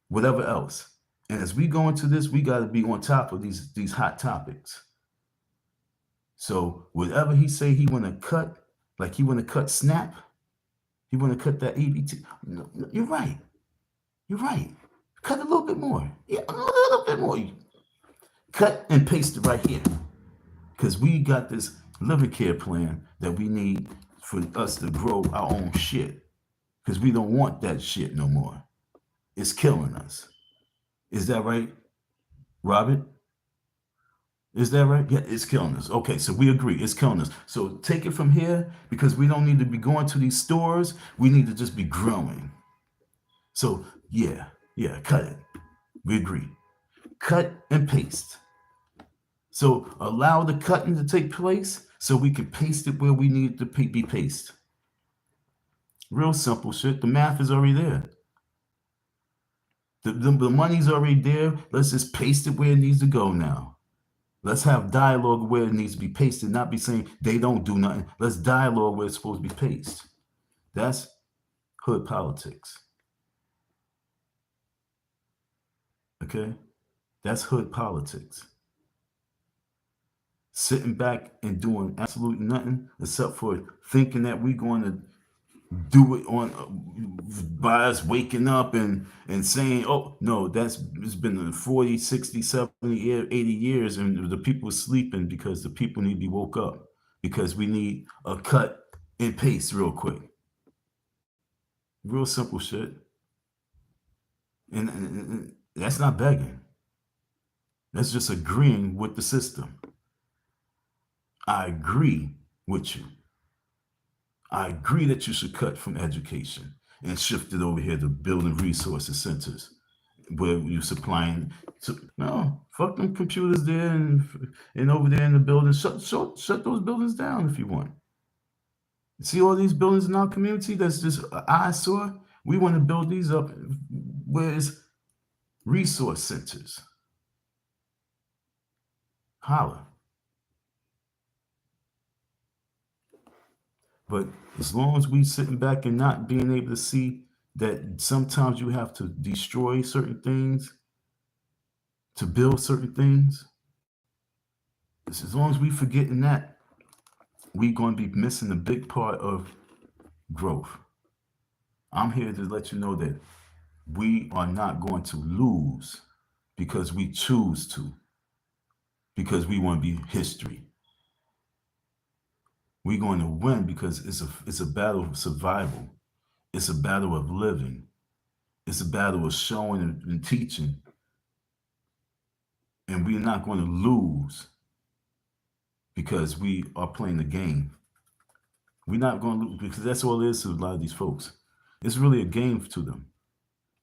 whatever else. And as we go into this, we got to be on top of these hot topics. So whatever he say he want to cut, like he want to cut SNAP, he want to cut that EBT. No, you're right. You're right. Cut a little bit more. Yeah, a little bit more. Cut and paste it right here. Because we got this living care plan that we need for us to grow our own shit. Because we don't want that shit no more. It's killing us. Is that right, Robert? Is that right? Yeah, it's killing us. Okay, so we agree. It's killing us. So take it from here because we don't need to be going to these stores. We need to just be growing. So yeah, cut it. We agree. Cut and paste. So allow the cutting to take place so we can paste it where we need it to be pasted. Real simple shit. The math is already there. The money's already there. Let's just paste it where it needs to go now. Let's have dialogue where it needs to be pasted, not be saying they don't do nothing. Let's dialogue where it's supposed to be pasted. That's hood politics. Okay? That's hood politics. Sitting back and doing absolutely nothing except for thinking that we're going to do it on by us waking up and saying, oh no, it's been 40, 60, 70, 80 years, and the people are sleeping because the people need to be woke up because we need a cut and paste real quick. Real simple shit. And that's not begging. That's just agreeing with the system. I agree with you. I agree that you should cut from education and shift it over here to building resources centers where you're supplying. No, fuck them computers there and over there in the building. Shut those buildings down if you want. See all these buildings in our community that's just an eyesore? We want to build these up where it's resource centers. Holla. But as long as we sitting back and not being able to see that sometimes you have to destroy certain things to build certain things, as long as we forgetting that, we're going to be missing a big part of growth. I'm here to let you know that we are not going to lose because we choose to, because we want to be history. We're going to win because it's a battle of survival. It's a battle of living. It's a battle of showing and teaching. And we're not going to lose because we are playing the game. We're not going to lose because that's all it is to a lot of these folks. It's really a game to them.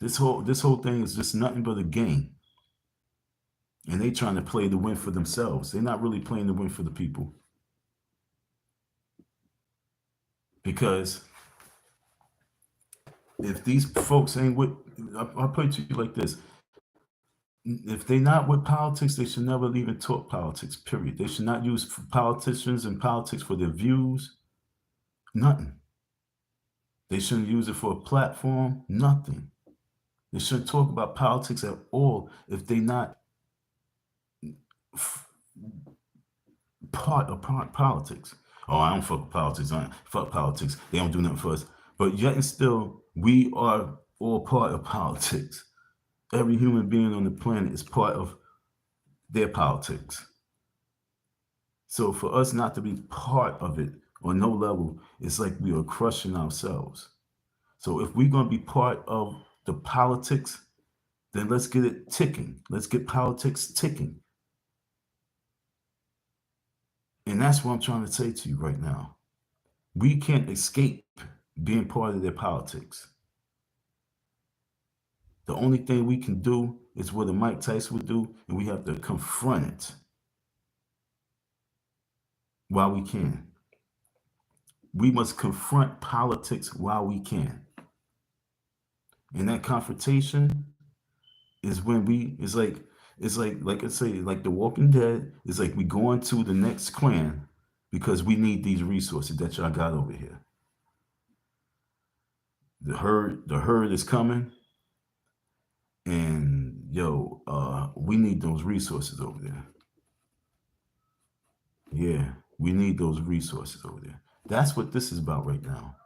This whole thing is just nothing but a game. And they trying to play the win for themselves. They're not really playing the win for the people. Because if these folks ain't with, I'll put it to you like this. If they're not with politics, they should never even talk politics, period. They should not use politicians and politics for their views. Nothing. They shouldn't use it for a platform. Nothing. They shouldn't talk about politics at all if they're not part of politics. Oh, I don't fuck with politics. Fuck politics. They don't do nothing for us. But yet and still, we are all part of politics. Every human being on the planet is part of their politics. So for us not to be part of it on no level, it's like we are crushing ourselves. So if we're going to be part of the politics, then let's get it ticking. Let's get politics ticking. And that's what I'm trying to say to you right now. We can't escape being part of their politics. The only thing we can do is what a Mike Tyson would do, and we have to confront it while we can. We must confront politics while we can. And that confrontation is when like I say, like The Walking Dead, it's like we going to the next clan because we need these resources that y'all got over here. The herd is coming, and we need those resources over there. Yeah, we need those resources over there. That's what this is about right now.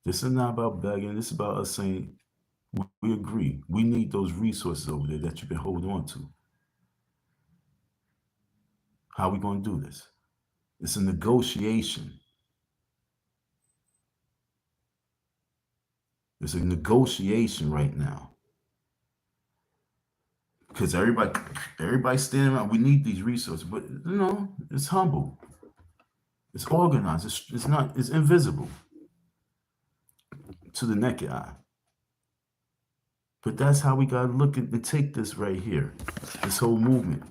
This is not about begging. This is about us saying we agree. We need those resources over there that you can hold on to. How are we going to do this? It's a negotiation. It's a negotiation right now. Because everybody's standing around. We need these resources, but it's humble. It's organized. It's invisible to the naked eye. But that's how we gotta look at and take this right here. This whole movement.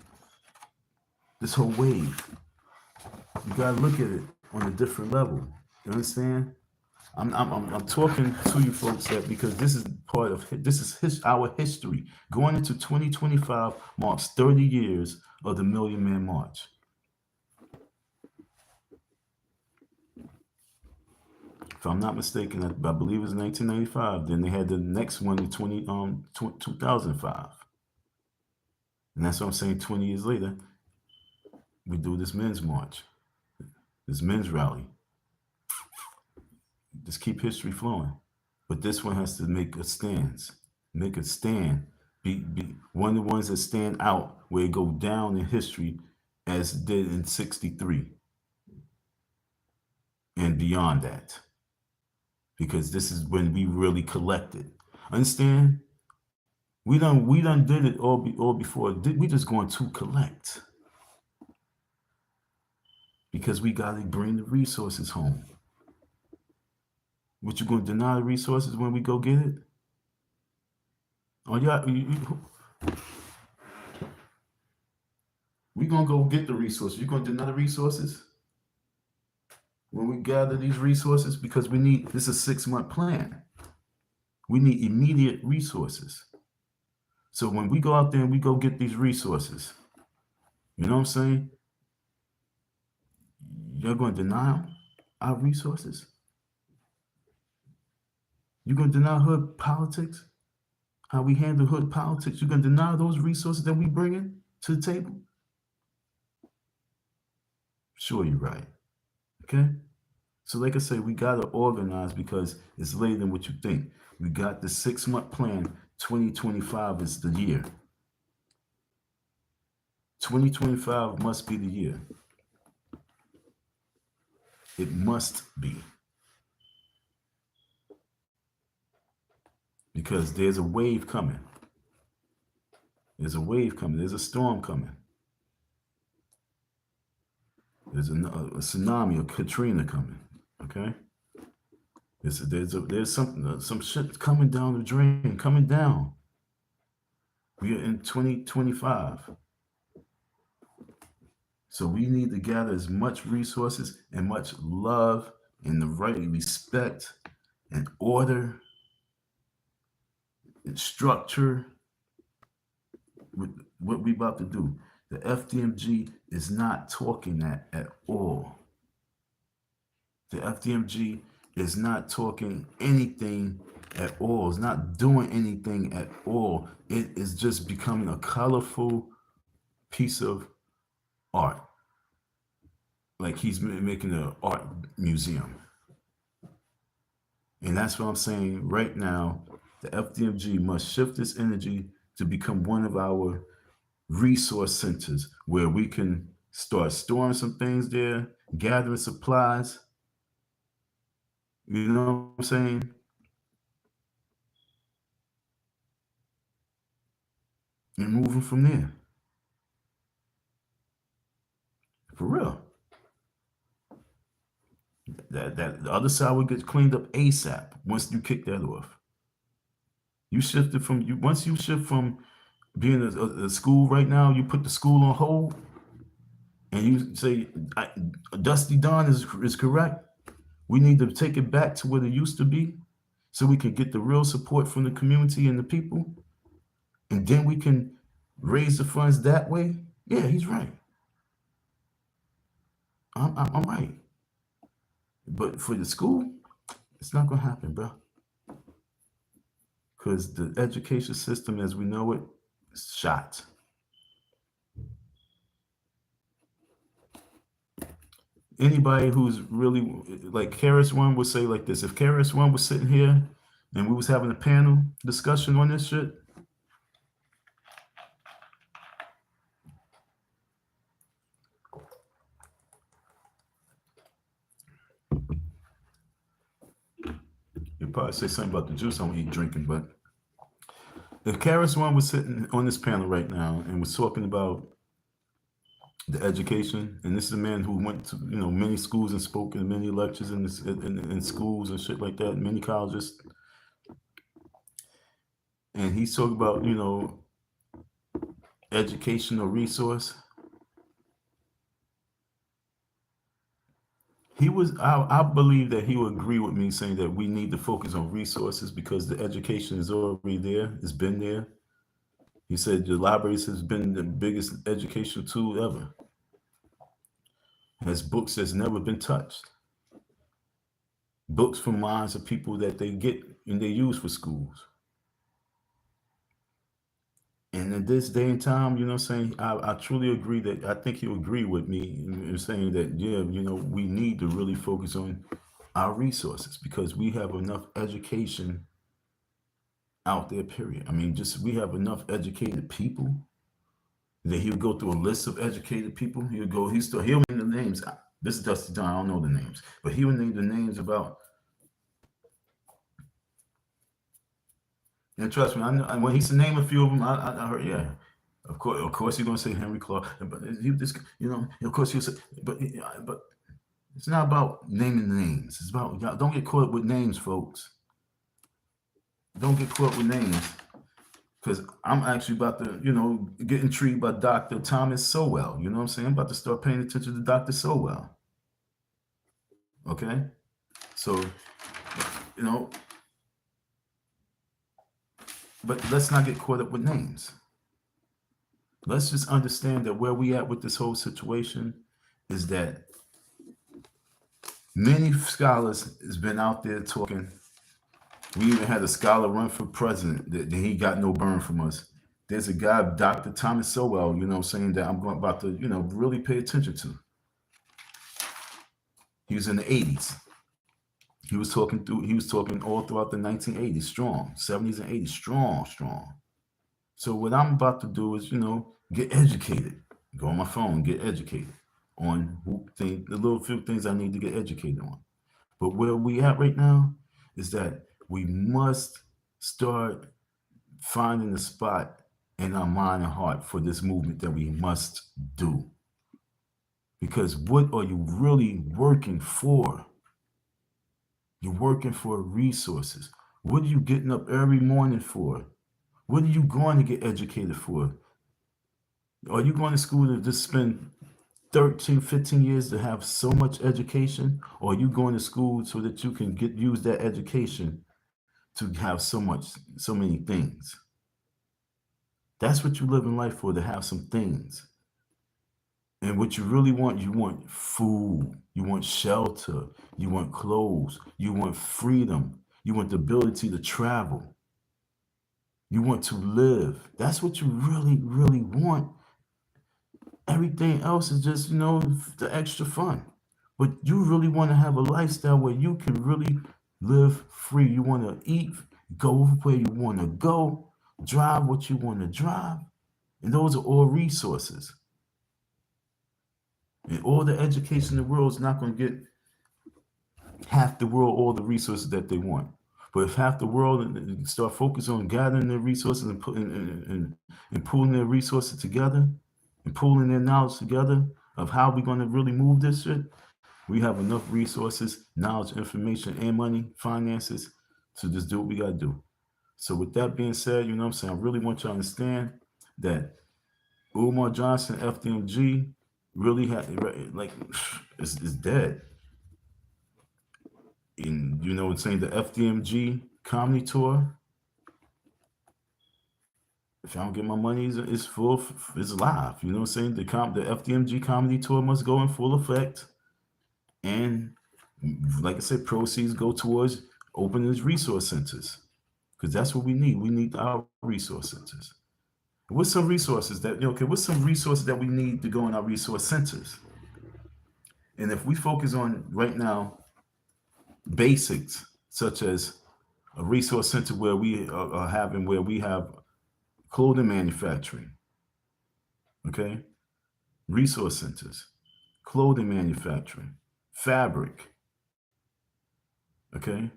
This whole wave. You gotta look at it on a different level. You understand? I'm talking to you folks that because this is our history. Going into 2025 marks 30 years of the Million Man March. If I'm not mistaken, I believe it was 1995. Then they had the next one in 2005. And that's what I'm saying, 20 years later, we do this men's march, this men's rally. Just keep history flowing. But this one has to make a stance. Make a stand. Be one of the ones that stand out where it go down in history as it did in 63. And beyond that. Because this is when we really collected. Understand? We done did it all before. We just going to collect. Because we got to bring the resources home. What, you going to deny the resources when we go get it? Oh, yeah. We going to go get the resources. You going to deny the resources? When we gather these resources, because this is a 6-month plan. We need immediate resources. So when we go out there and we go get these resources, you know what I'm saying? You're going to deny our resources? You're going to deny hood politics? How we handle hood politics? You're going to deny those resources that we bring in to the table? Sure, you're right. Okay? So like I say, we got to organize because it's later than what you think. We got the 6-month plan. 2025 is the year. 2025 must be the year. It must be. Because there's a wave coming. There's a wave coming. There's a storm coming. There's a tsunami or Katrina coming. Okay? There's some shit coming down the drain, coming down. We are in 2025. So we need to gather as much resources and much love and the right respect and order and structure with what we about to do. The FDMG is not talking that at all. The FDMG is not talking anything at all. It's not doing anything at all. It is just becoming a colorful piece of art. like he's making an art museum. And that's what I'm saying right now. The FDMG must shift its energy to become one of our resource centers where we can start storing some things there, gathering supplies. You know what I'm saying? And moving from there. For real. That the other side will get cleaned up ASAP once you kick that off. You shifted from you once you shift from being a school right now, you put the school on hold and you say Dusty Don is correct. We need to take it back to what it used to be so we can get the real support from the community and the people. And then we can raise the funds that way. Yeah, he's right. I'm right. But for the school, it's not going to happen, bro. Because the education system as we know it is shot. Anybody who's really like Karis One would say like this: if Karis One was sitting here and we was having a panel discussion on this shit, you'd probably say something about the juice I don't eat drinking. But if Karis One was sitting on this panel right now and was talking about the education, and this is a man who went to many schools and spoke in many lectures in schools and shit like that, many colleges, and he's talking about educational resource. I believe that he would agree with me saying that we need to focus on resources because the education is already there. It's been there. He said the libraries has been the biggest educational tool ever. Has books that's never been touched. Books from minds of people that they get and they use for schools. And in this day and time, what I'm saying, I truly agree that I think he'll agree with me in saying that, yeah, we need to really focus on our resources because we have enough education out there, period. I mean, just we have enough educated people that he'll go through a list of educated people. He'll name the names. This is Dusty Don, I don't know the names, but he will name the names about. And trust me, I know when he's to name a few of them, I heard, yeah. Of course, you're gonna say Henry Clark, but of course he'll say, but it's not about naming names. It's about don't get caught up with names, folks. Don't get caught up with names, because I'm actually about to, get intrigued by Dr. Thomas Sowell. You know what I'm saying? I'm about to start paying attention to Dr. Sowell. Okay, so you know, but let's not get caught up with names. Let's just understand that where we at with this whole situation is that many scholars has been out there talking. We even had a scholar run for president that he got no burn from us. There's a guy, Dr. Thomas Sowell, saying that I'm about to, really pay attention to. He was in the 80s. He was talking all throughout the 1980s, strong, 70s and 80s, strong. So what I'm about to do is, get educated. Go on my phone, get educated on the little few things I need to get educated on. But where we at right now is that we must start finding a spot in our mind and heart for this movement that we must do. Because what are you really working for? You're working for resources. What are you getting up every morning for? What are you going to get educated for? Are you going to school to just spend 13, 15 years to have so much education? Or are you going to school so that you can use that education to have so many things? That's what you live in life for, to have some things. And what you really want, you want food, you want shelter, you want clothes, you want freedom, you want the ability to travel, you want to live. That's what you really, really want. Everything else is just, the extra fun. But you really want to have a lifestyle where you can really live free. You want to eat, go where you want to go, drive what you want to drive. And those are all resources. And all the education in the world is not going to get half the world all the resources that they want. But if half the world start focusing on gathering their resources and and pooling their resources together and pooling their knowledge together of how we're going to really move this shit, we have enough resources, knowledge, information, and money, finances to just do what we got to do. So with that being said, you know what I'm saying? I really want you to understand that Umar Johnson, FDMG, really had, like, is dead. And you know what I'm saying? The FDMG comedy tour, if I don't get my money, it's full, it's live. You know what I'm saying? The FDMG comedy tour must go in full effect. And like I said, proceeds go towards opening these resource centers. Because that's what we need. We need our resource centers. What's some resources that, okay, what's some resources that we need to go in our resource centers? And if we focus on right now basics, such as a resource center where where we have clothing manufacturing, okay? Resource centers, clothing manufacturing, fabric, okay?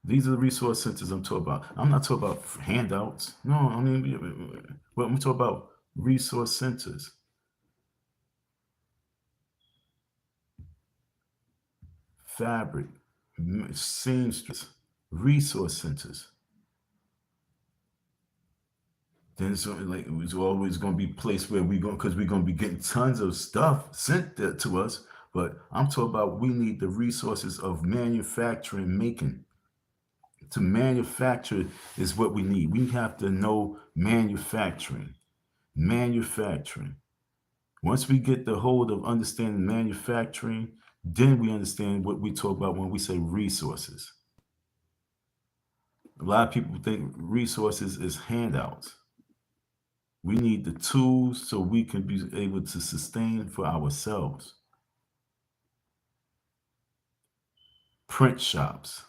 These are the resource centers I'm talking about. I'm not talking about handouts. No, I mean, well, I'm talking about resource centers. Fabric, seamstress, resource centers. Then it's always going to be a place where because we're going to be getting tons of stuff sent to us. But I'm talking about we need the resources of manufacturing, making. To manufacture is what we need. We have to know manufacturing. Manufacturing. Once we get the hold of understanding manufacturing, then we understand what we talk about when we say resources. A lot of people think resources is handouts. We need the tools so we can be able to sustain for ourselves. Print shops,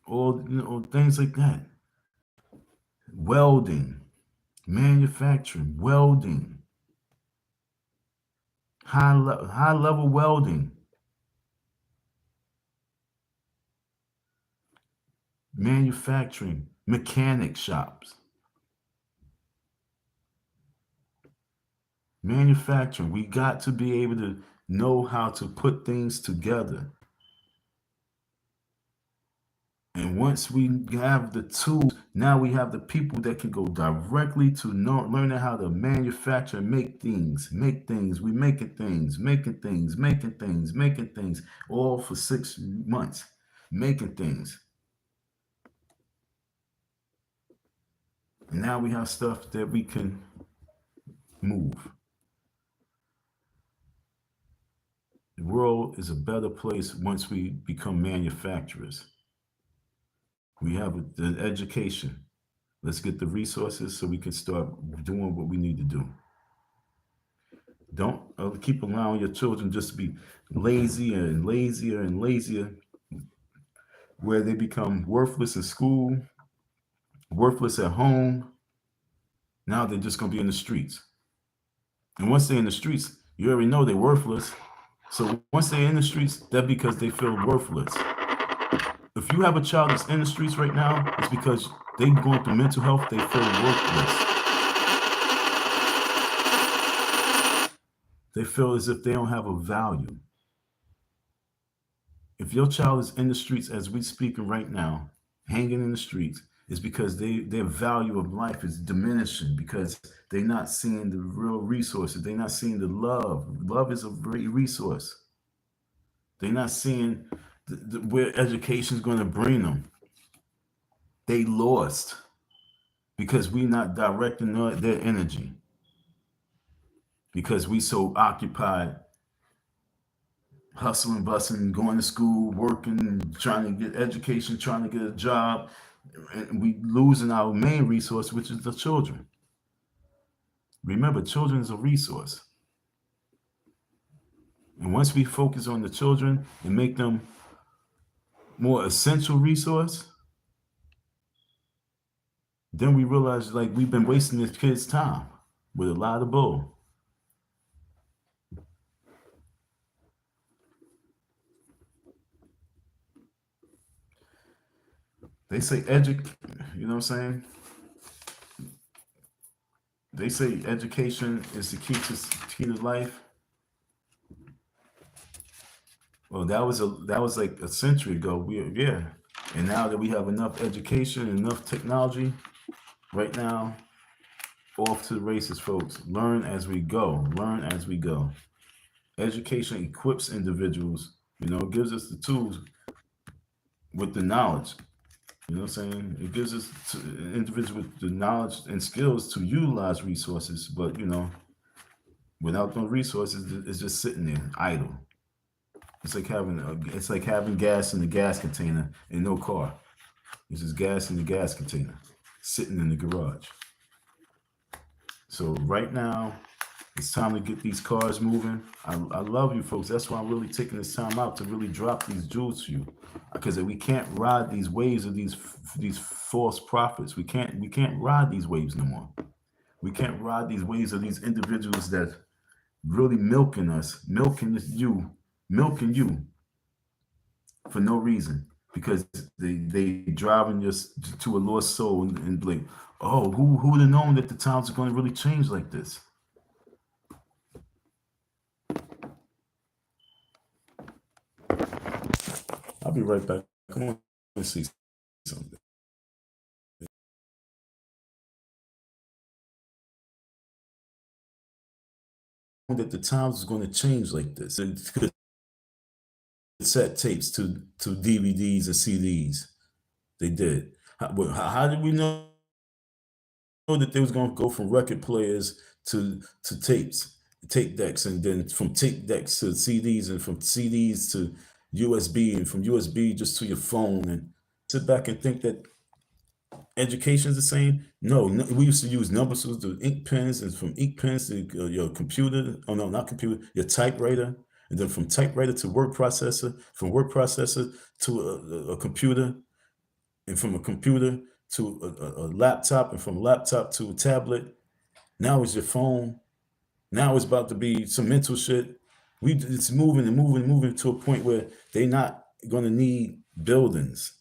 all things like that. Welding, manufacturing, welding, high level welding, manufacturing, mechanic shops. Manufacturing, we got to be able to know how to put things together. And once we have the tools, now we have the people that can go directly to learning how to manufacture and make things. We making things, all for 6 months, making things. And now we have stuff that we can move. The world is a better place once we become manufacturers. We have the education. Let's get the resources so we can start doing what we need to do. Don't keep allowing your children just to be lazier and lazier and lazier, where they become worthless in school, worthless at home. Now they're just going to be in the streets. And once they're in the streets, you already know they're worthless. So once they're in the streets, that's because they feel worthless. If you have a child that's in the streets right now, it's because they're going through mental health, they feel worthless. They feel as if they don't have a value. If your child is in the streets as we speaking right now, hanging in the streets, it's because their value of life is diminishing because they're not seeing the real resources. They're not seeing the love. Love is a great resource. They're not seeing where education is going to bring them. They lost because we're not directing their energy. Because we so occupied hustling, busting, going to school, working, trying to get education, trying to get a job, and we losing our main resource, which is the children. Remember, children is a resource. And once we focus on the children and make them more essential resource, then we realize like we've been wasting this kid's time with a lot of bull. They say you know what I'm saying? They say education is the key to life. Well, that was like a century ago. Yeah. And now that we have enough education, enough technology, right now, off to the races, folks. Learn as we go. Learn as we go. Education equips individuals, gives us the tools with the knowledge. You know what I'm saying? It gives us individuals with the knowledge and skills to utilize resources, but without those resources, it's just sitting there idle. It's like having gas in the gas container and no car. It's just gas in the gas container, sitting in the garage. So right now, it's time to get these cars moving. I love you folks. That's why I'm really taking this time out to really drop these jewels to you, because we can't ride these waves of these false prophets. We can't ride these waves no more. We can't ride these waves of these individuals that really milking us, milking you for no reason, because they driving us to a lost soul and blink. Oh, who would have known that the times are going to really change like this? I'll be right back. Come on and see something. That the times is going to change like this. It could set tapes to DVDs and CDs. They did. How did we know that they was going to go from record players to tapes, tape decks, and then from tape decks to CDs, and from CDs to USB, and from USB just to your phone, and sit back and think that education is the same? No, we used to use numbers to ink pens, and from ink pens to your computer. Oh no, not computer, your typewriter, and then from typewriter to word processor, from word processor to a computer, and from a computer to a laptop, and from a laptop to a tablet. Now it's your phone. Now it's about to be some mental shit. It's moving and moving and moving to a point where they're not gonna need buildings.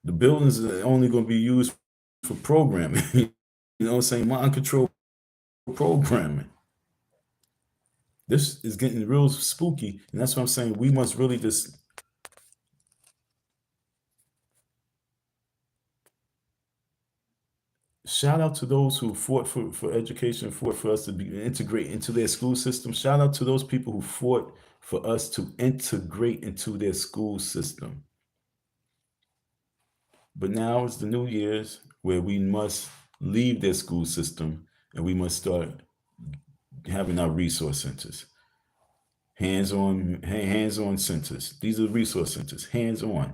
The buildings are only gonna be used for programming. You know what I'm saying? Mind control programming. This is getting real spooky, and that's what I'm saying. We must really just shout out to those who fought for education, fought for us to be integrate into their school system. Shout out to those people who fought for us to integrate into their school system. But now it's the New Year's where we must leave their school system and we must start having our resource centers. Hands-on centers. These are resource centers. Hands-on.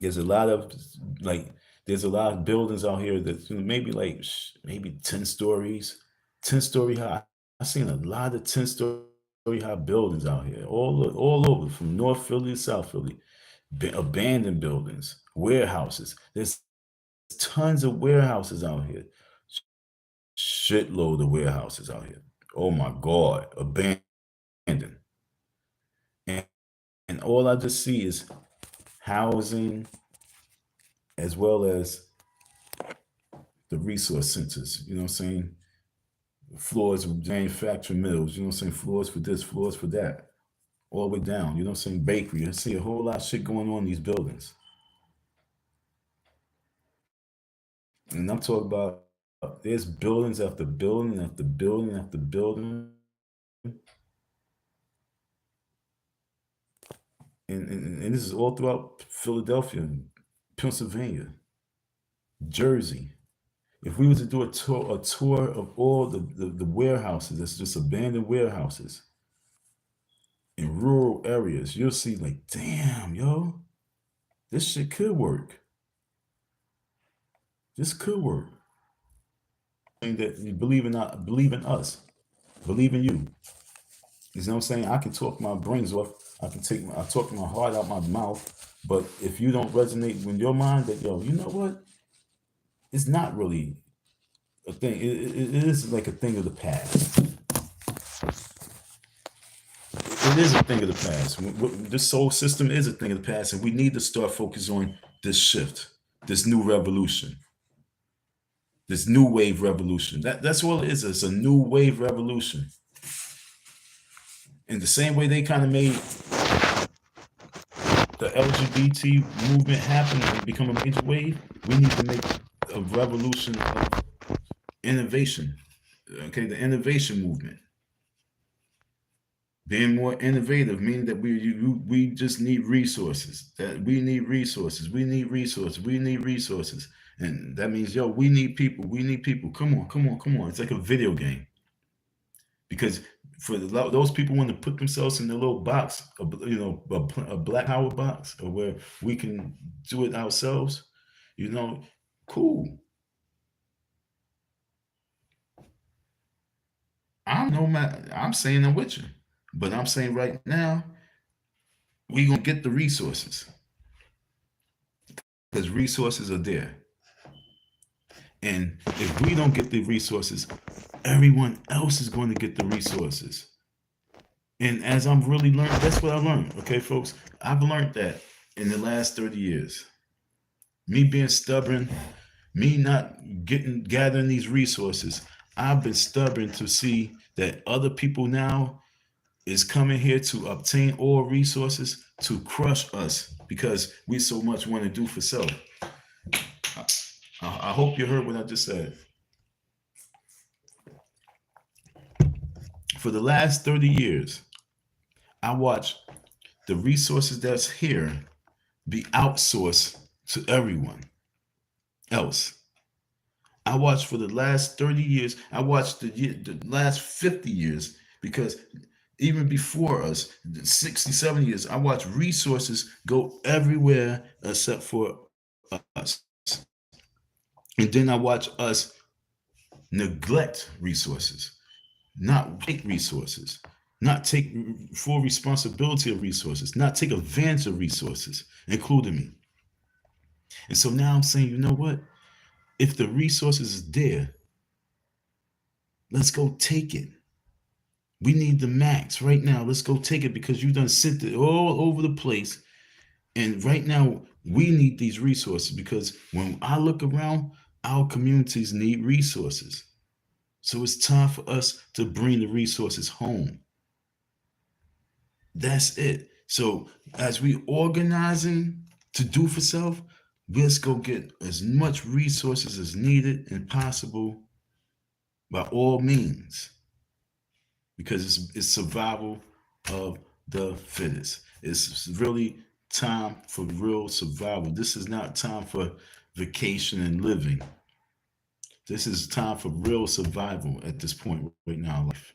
There's a lot of like there's a lot of buildings out here that maybe like maybe 10 stories, 10-story high. I've seen a lot of 10-story high buildings out here, all over from North Philly to South Philly. Abandoned buildings, warehouses. There's tons of warehouses out here. Shitload of warehouses out here. Oh my God, abandoned. And, and all I just see is housing as well as the resource centers. You know what I'm saying? Floors of manufacturing mills. You know what I'm saying? Floors for this, floors for that. All the way down. You know what I'm saying? Bakery. I see a whole lot of shit going on in these buildings. And I'm talking about there's buildings after building after building after building. And this is all throughout Philadelphia, Pennsylvania, Jersey. If we were to do a tour of all the warehouses, that's just abandoned warehouses in rural areas, you'll see like, damn, yo, this shit could work. This could work. That you believe in us, believe in you. You know what I'm saying? I can talk my brains off. I talk my heart out my mouth. But if you don't resonate with your mind, that you know what? It's not really a thing. It is like a thing of the past. It is a thing of the past. This soul system is a thing of the past, and we need to start focusing on this shift, this new revolution, this new wave revolution. That's all it is. It's a new wave revolution. In the same way they kind of made the LGBT movement happen and become a major wave, we need to make a revolution of innovation. Okay, the innovation movement. Being more innovative, meaning that we just need resources. That we need resources. We need resources. We need resources. And that means, we need people. We need people. Come on, come on, come on. It's like a video game. Because for those people want to put themselves in the little box, a black power box, or where we can do it ourselves, cool. I'm saying I'm with you, but I'm saying right now we gonna get the resources because resources are there, and if we don't get the resources, everyone else is going to get the resources. And as I'm really learning, that's what I learned. Okay, folks, I've learned that in the last 30 years. Me being stubborn, me not gathering these resources, I've been stubborn to see that other people now is coming here to obtain all resources to crush us because we so much want to do for self. I hope you heard what I just said. For the last 30 years, I watched the resources that's here be outsourced to everyone else. I watched for the last 30 years. I watched the last 50 years, because even before us, 60, 70 years, I watched resources go everywhere except for us. And then I watched us neglect resources, not take resources, not take full responsibility of resources, not take advantage of resources, including me. And so now I'm saying, you know what? If the resources is there, let's go take it. We need the max right now. Let's go take it, because you done sent it all over the place. And right now we need these resources, because when I look around, our communities need resources. So it's time for us to bring the resources home. That's it. So as we organizing to do for self, let's go get as much resources as needed and possible by all means, because it's survival of the fittest. It's really time for real survival. This is not time for vacation and living. This is time for real survival at this point right now in life.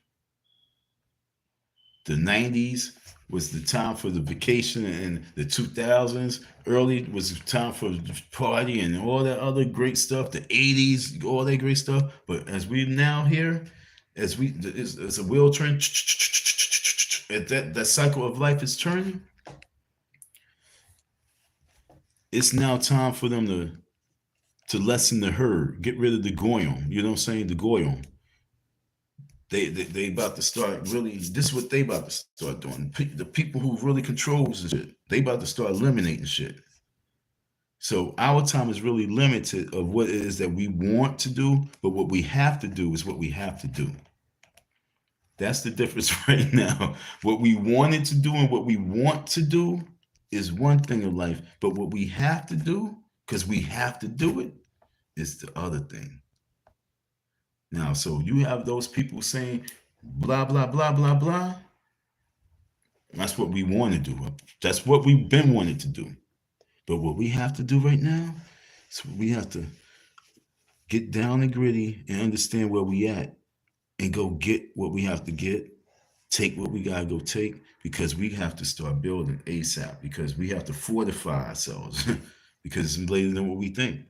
The 90s was the time for the vacation, and the 2000s early was time for the party and all that other great stuff. The 80s, all that great stuff. But as we now here, as a wheel turn, that cycle of life is turning. It's now time for them to lessen the herd, get rid of the goyim. You know what I'm saying? The goyim. They about to start really. This is what they about to start doing. The people who really controls the shit, they about to start eliminating shit. So our time is really limited of what it is that we want to do, but what we have to do is what we have to do. That's the difference right now. What we wanted to do and what we want to do is one thing in life, but what we have to do, because we have to do it, is the other thing. Now, so you have those people saying blah, blah, blah, blah, blah. That's what we want to do. That's what we've been wanting to do. But what we have to do right now is we have to get down and gritty and understand where we at and go get what we have to get, take what we got to go take, because we have to start building ASAP, because we have to fortify ourselves because it's later than what we think.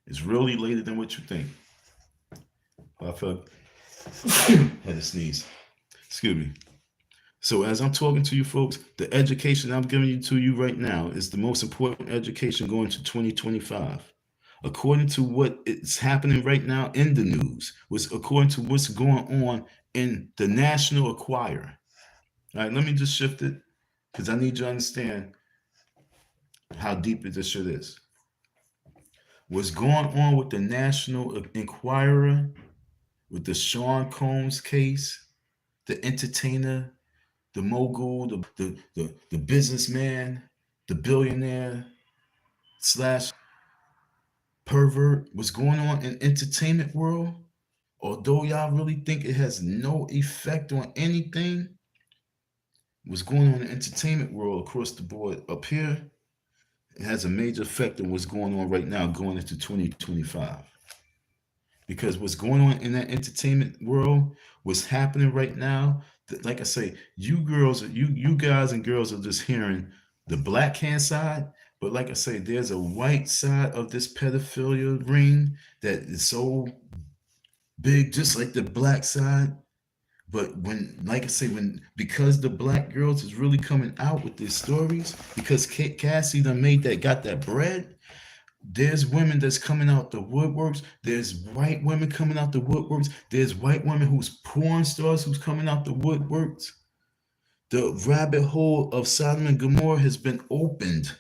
It's really later than what you think. I felt had to sneeze. Excuse me. So as I'm talking to you folks, the education I'm giving to you right now is the most important education going to 2025. According to what is happening right now in the news, was according to what's going on in the National Enquirer. All right, let me just shift it because I need you to understand how deep this shit is. What's going on with the National Enquirer, with the Sean Combs case, the entertainer, the mogul, the businessman, the billionaire slash pervert, what's going on in entertainment world, although y'all really think it has no effect on anything, what's going on in the entertainment world across the board up here, it has a major effect on what's going on right now going into 2025. Because what's going on in that entertainment world, what's happening right now, like I say, you girls, you guys and girls are just hearing the black hand side, but like I say, there's a white side of this pedophilia ring that is so big, just like the black side. But when, like I say, when because the black girls is really coming out with their stories, because Cassie done got that bread, there's women that's coming out the woodworks. There's white women coming out the woodworks. There's white women who's porn stars who's coming out the woodworks. The rabbit hole of Sodom and Gomorrah has been opened.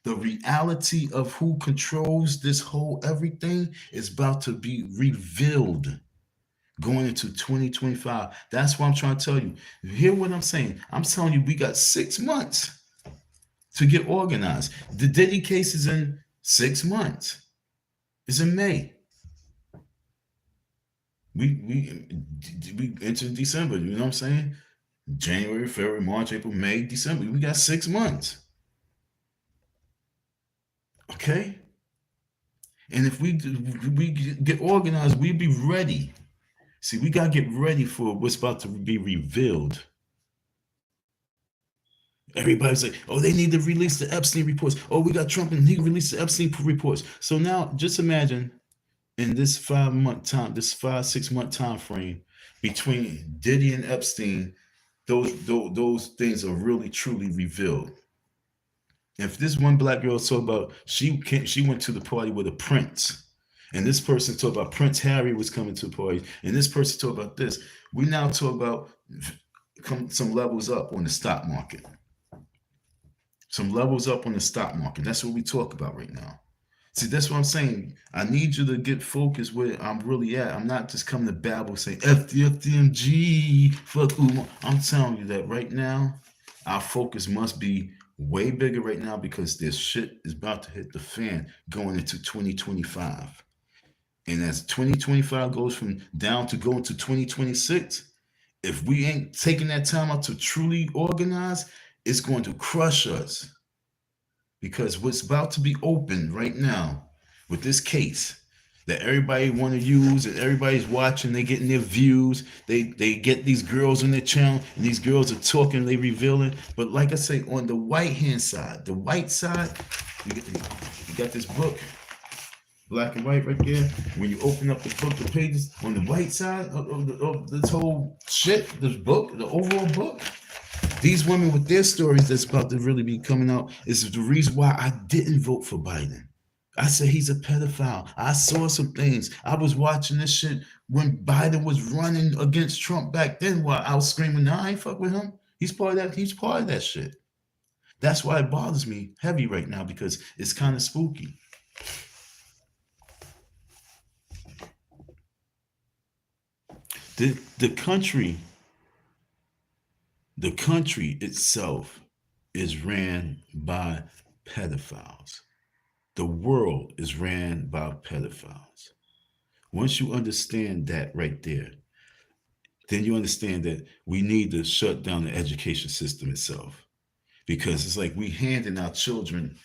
The reality of who controls this whole everything is about to be revealed going into 2025. That's what I'm trying to tell you. Hear what I'm saying? I'm telling you, we got 6 months to get organized. The Diddy case is in 6 months. It's in May. We entered December. You know what I'm saying? January, February, March, April, May, December. We got 6 months. Okay. And if we get organized, we'll be ready. See, we gotta get ready for what's about to be revealed. Everybody's like, oh, they need to release the Epstein reports. Oh, we got Trump and he released the Epstein reports. So now just imagine in this 6-month time frame between Diddy and Epstein, those things are really truly revealed. If this one black girl talk about she went to the party with a prince, and this person talked about Prince Harry was coming to the party, and this person talked about this, we now talk about some levels up on the stock market. Some levels up on the stock market. That's what we talk about right now. See, that's what I'm saying. I need you to get focused where I'm really at. I'm not just coming to babble saying FDMG, fuck Umar. I'm telling you that right now, our focus must be way bigger right now because this shit is about to hit the fan going into 2025. And as 2025 goes from down to go into 2026, if we ain't taking that time out to truly organize, it's going to crush us. Because what's about to be open right now with this case that everybody want to use and everybody's watching, they getting their views, they get these girls on their channel and these girls are talking, they revealing. But like I say, on the white hand side, the white side, you got this book, black and white right there. When you open up the book, the pages on the white side of this whole shit, this book, the overall book, these women with their stories that's about to really be coming out is the reason why I didn't vote for Biden. I said he's a pedophile. I saw some things. I was watching this shit when Biden was running against Trump back then while I was screaming, nah, I ain't fuck with him. He's part of that. He's part of that shit. That's why it bothers me heavy right now because it's kind of spooky. The country itself is ran by pedophiles. The world is ran by pedophiles. Once you understand that right there, then you understand that we need to shut down the education system itself. Because it's like we handing our children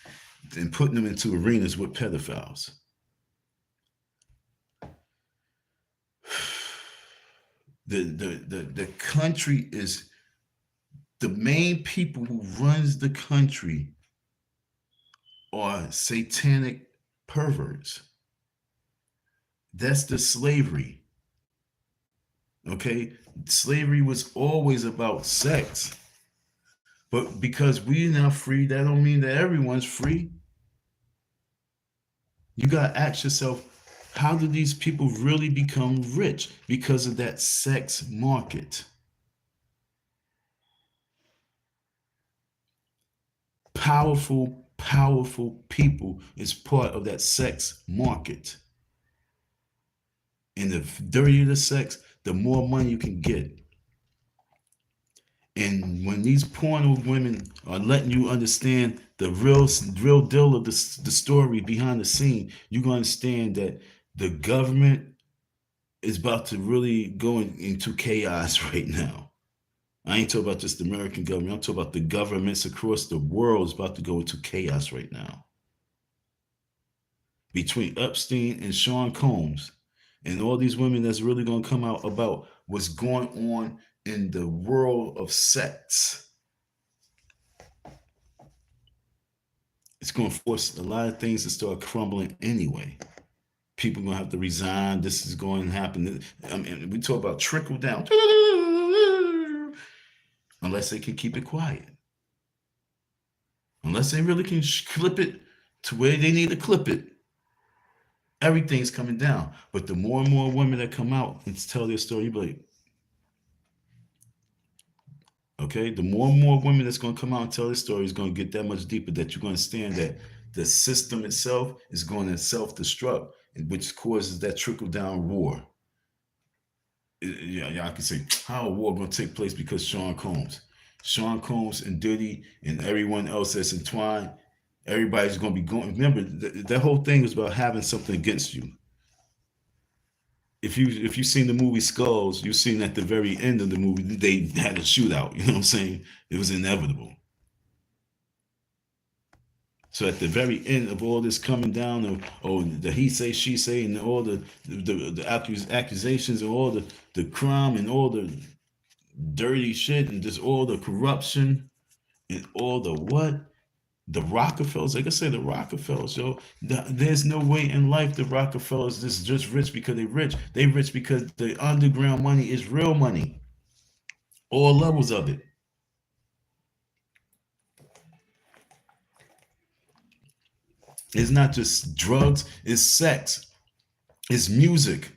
and putting them into arenas with pedophiles. The country is the main people who runs the country are satanic perverts. That's the slavery. Okay? Slavery was always about sex. But because we're now free, that don't mean that everyone's free. You got to ask yourself, how do these people really become rich? Because of that sex market. Powerful people is part of that sex market. And the dirtier the sex, the more money you can get. And when these porno women are letting you understand the real deal of the story behind the scene, you're going to understand that the government is about to really go into chaos right now. I ain't talking about just the American government. I'm talking about the governments across the world is about to go into chaos right now. Between Epstein and Sean Combs and all these women that's really going to come out about what's going on in the world of sex. It's going to force a lot of things to start crumbling anyway. People are going to have to resign. This is going to happen. I mean, we talk about trickle down. Unless they can keep it quiet. Unless they really can clip it to where they need to clip it. Everything's coming down. But the more and more women that come out and tell their story, you be like, okay, the more and more women that's going to come out and tell their story is going to get that much deeper that you're going to understand that the system itself is going to self-destruct, which causes that trickle-down war. Yeah, y'all can say, how a war going to take place because Sean Combs and Diddy and everyone else that's entwined, everybody's going to be going. Remember, that whole thing is about having something against you. If you've seen the movie Skulls, you've seen at the very end of the movie, they had a shootout. You know what I'm saying? It was inevitable. So at the very end of all this coming down, or the he say, she say, and all the accusations and all the crime and all the dirty shit and just all the corruption and all the what? The Rockefellers, like I said, the Rockefellers, yo. There's no way in life the Rockefellers is just rich because they're rich. They rich because the underground money is real money. All levels of it. It's not just drugs, it's sex, it's music.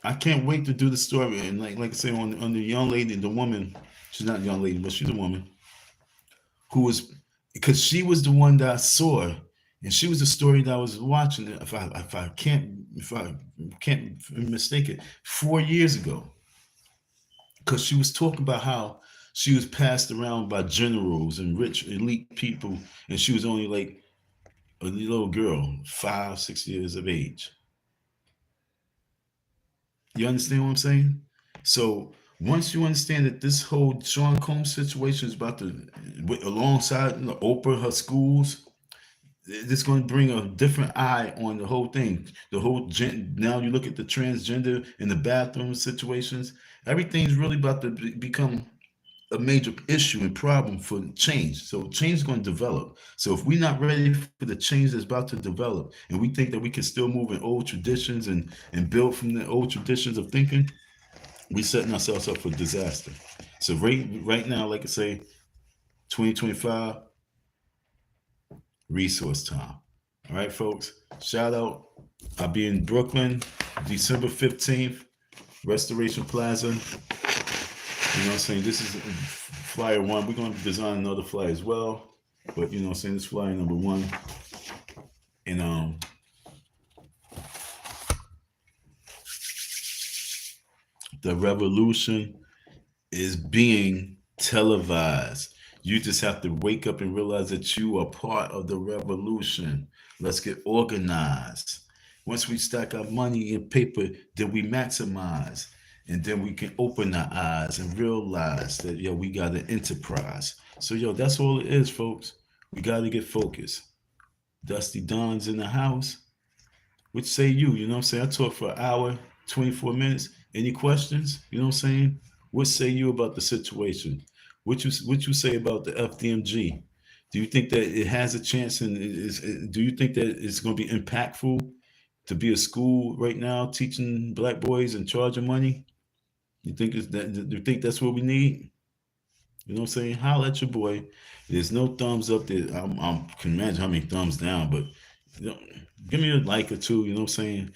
I can't wait to do the story. And like I say, on the young lady, the woman, she's not a young lady, but she's a woman who was, because she was the one that I saw, and she was the story that I was watching. If I can't mistake it, 4 years ago, because she was talking about how she was passed around by generals and rich elite people, and she was only like a little girl, 5, 6 years of age. You understand what I'm saying? So once you understand that this whole Sean Combs situation is about to, alongside Oprah, her schools, it's going to bring a different eye on the whole thing. The whole now you look at the transgender in the bathroom situations. Everything's really about to become a major issue and problem for change. So change is going to develop. So if we're not ready for the change that's about to develop, and we think that we can still move in old traditions and build from the old traditions of thinking, we're setting ourselves up for disaster. So right now, like I say, 2025, resource time. All right, folks. Shout out. I'll be in Brooklyn, December 15th, Restoration Plaza. You know what I'm saying? This is flyer one. We're going to design another flyer as well. But you know what I'm saying? This flyer number one. And the revolution is being televised. You just have to wake up and realize that you are part of the revolution. Let's get organized. Once we stack our money in paper, then we maximize. And then we can open our eyes and realize that, yo, we got an enterprise. So, yo, that's all it is, folks. We got to get focused. Dusty Don's in the house. What say you? You know what I'm saying? I talked for an hour, 24 minutes. Any questions? You know what I'm saying? What say you about the situation? What you say about the FDMG? Do you think that it has a chance, and do you think that it's going to be impactful to be a school right now teaching black boys and charging money? You think it's that? Do you think that's what we need? You know what I'm saying? Holla at your boy. There's no thumbs up there. I can imagine how many thumbs down, but you know, give me a like or two. You know what I'm saying?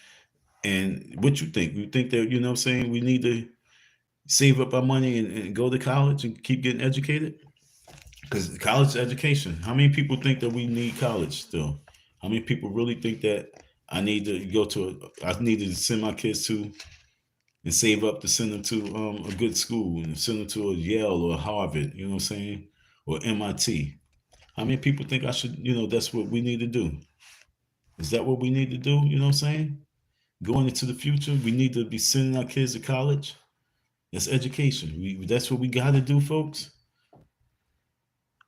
And what you think? You think that you know what I'm saying? We need to save up our money and go to college and keep getting educated? Because college education. How many people think that we need college still? How many people really think that I need to go to? I need to send my kids to and save up to send them to a good school and send them to a Yale or a Harvard, you know what I'm saying? Or MIT. How many people think I should, that's what we need to do? Is that what we need to do? You know what I'm saying? Going into the future, we need to be sending our kids to college. That's education. That's what we got to do, folks.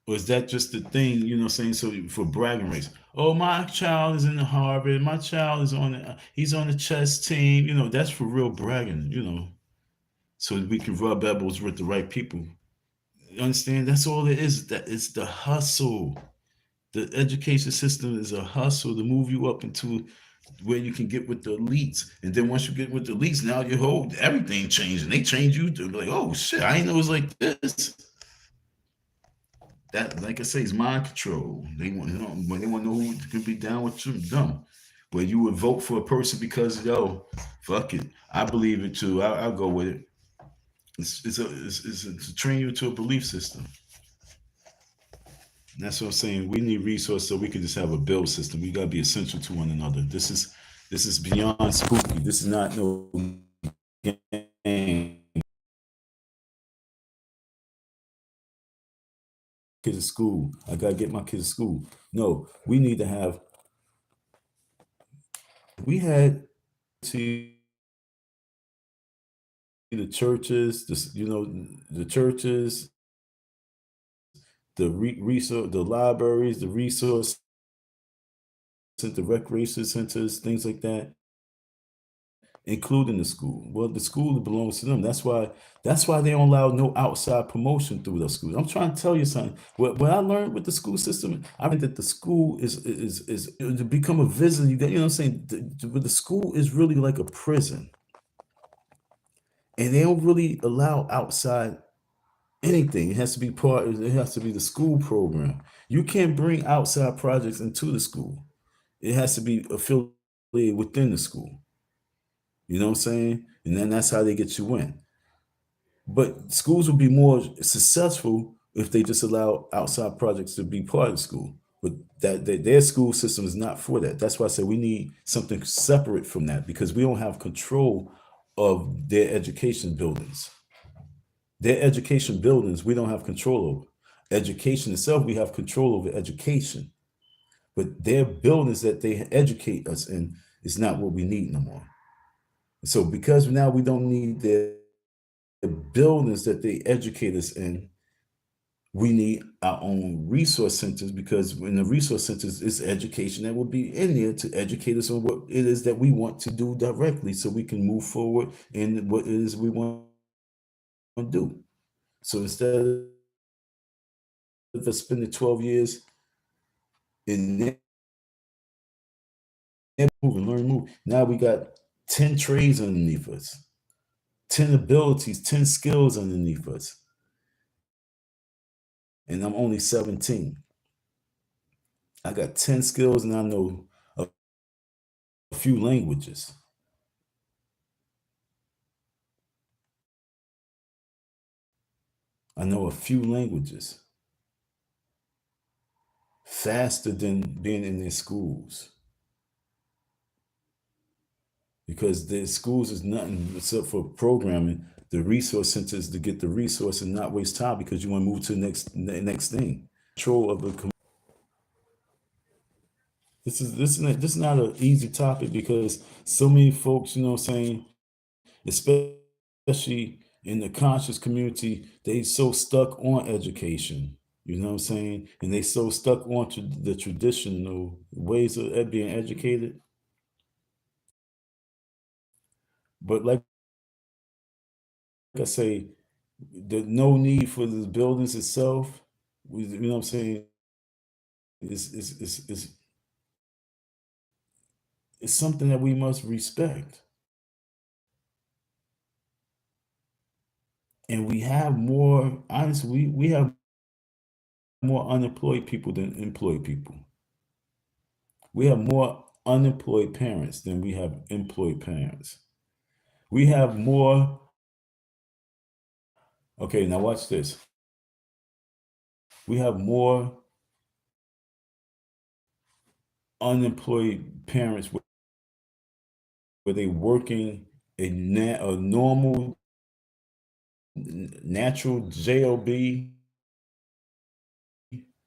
Or is that just the thing, you know what I'm saying? So for bragging rights. Oh, my child is in the Harvard. My child is he's on the chess team. That's for real bragging. So we can rub elbows with the right people. You understand? That's all it is. That it's the hustle. The education system is a hustle to move you up into where you can get with the elites. And then once you get with the elites, now your whole everything changed. And they change you to like, oh shit, I didn't know it was like this. That, like I say, is mind control. They want to know who can be down with you, them. But you would vote for a person because fuck it, I believe it too. I'll go with it. It's to train you to a belief system. And that's what I'm saying. We need resources so we can just have a build system. We gotta be essential to one another. This is beyond spooky. This is not no game. Kids at school. I gotta get my kids to school. No, we need to have. We had to the churches, the churches, resource, the libraries, the resource center, recreation centers, things like that, including the school. Well, the school belongs to them. That's why they don't allow no outside promotion through those schools. I'm trying to tell you something. What I learned with the school system, I think that the school is to become a visitor. You know what I'm saying? The school is really like a prison, and they don't really allow outside anything. It has to be part. It has to be the school program. You can't bring outside projects into the school. It has to be affiliated within the school. You know what I'm saying? And then that's how they get you in. But schools will be more successful if they just allow outside projects to be part of the school. But that their school system is not for that. That's why I said we need something separate from that because we don't have control of their education buildings. Their education buildings, we don't have control over. Education itself, we have control over education. But their buildings that they educate us in is not what we need no more. So because now we don't need their buildings that they educate us in, we need our own resource centers because in the resource centers is education that will be in there to educate us on what it is that we want to do directly so we can move forward in what it is we want to do. So instead of spending 12 years in there, move and learn, move. Now we got 10 trades underneath us, 10 abilities, 10 skills underneath us. And I'm only 17. I got 10 skills and I know a few languages. I know a few languages faster than being in their schools. Because their schools is nothing except for programming, the resource centers to get the resource and not waste time because you want to move to the next thing. Control of the this is not an easy topic because so many folks, you know what I'm saying, especially in the conscious community, they so stuck on education. You know what I'm saying? And they so stuck on to the traditional ways of being educated. But like I say, the no need for the buildings itself. You know what I'm saying? is something that we must respect. And we have more, honestly, we have more unemployed people than employed people. We have more unemployed parents than we have employed parents. We have more, okay, now watch this. We have more unemployed parents where they working a normal, natural job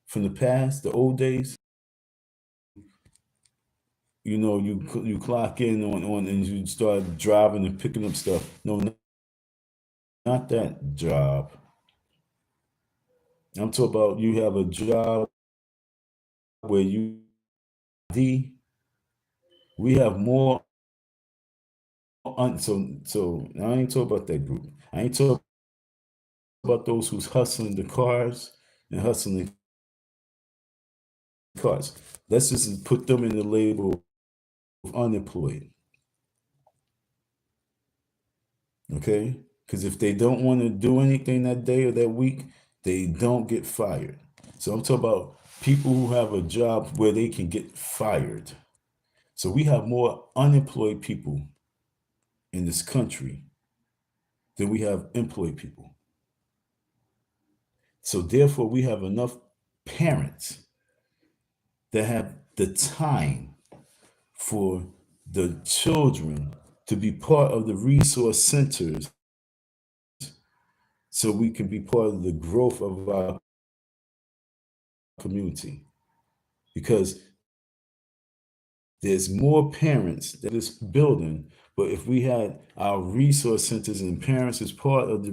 from the past, the old days. You clock in on and you start driving and picking up stuff. No, not that job. I'm talking about you have a job where we have more. So I ain't talking about that group. I ain't talking about those who's hustling the cars and hustling the cars. Let's just put them in the label of unemployed. Okay? Because if they don't want to do anything that day or that week, they don't get fired. So I'm talking about people who have a job where they can get fired. So we have more unemployed people in this country than we have employed people. So therefore, we have enough parents that have the time for the children to be part of the resource centers so we can be part of the growth of our community. Because there's more parents that is building, but if we had our resource centers and parents as part of the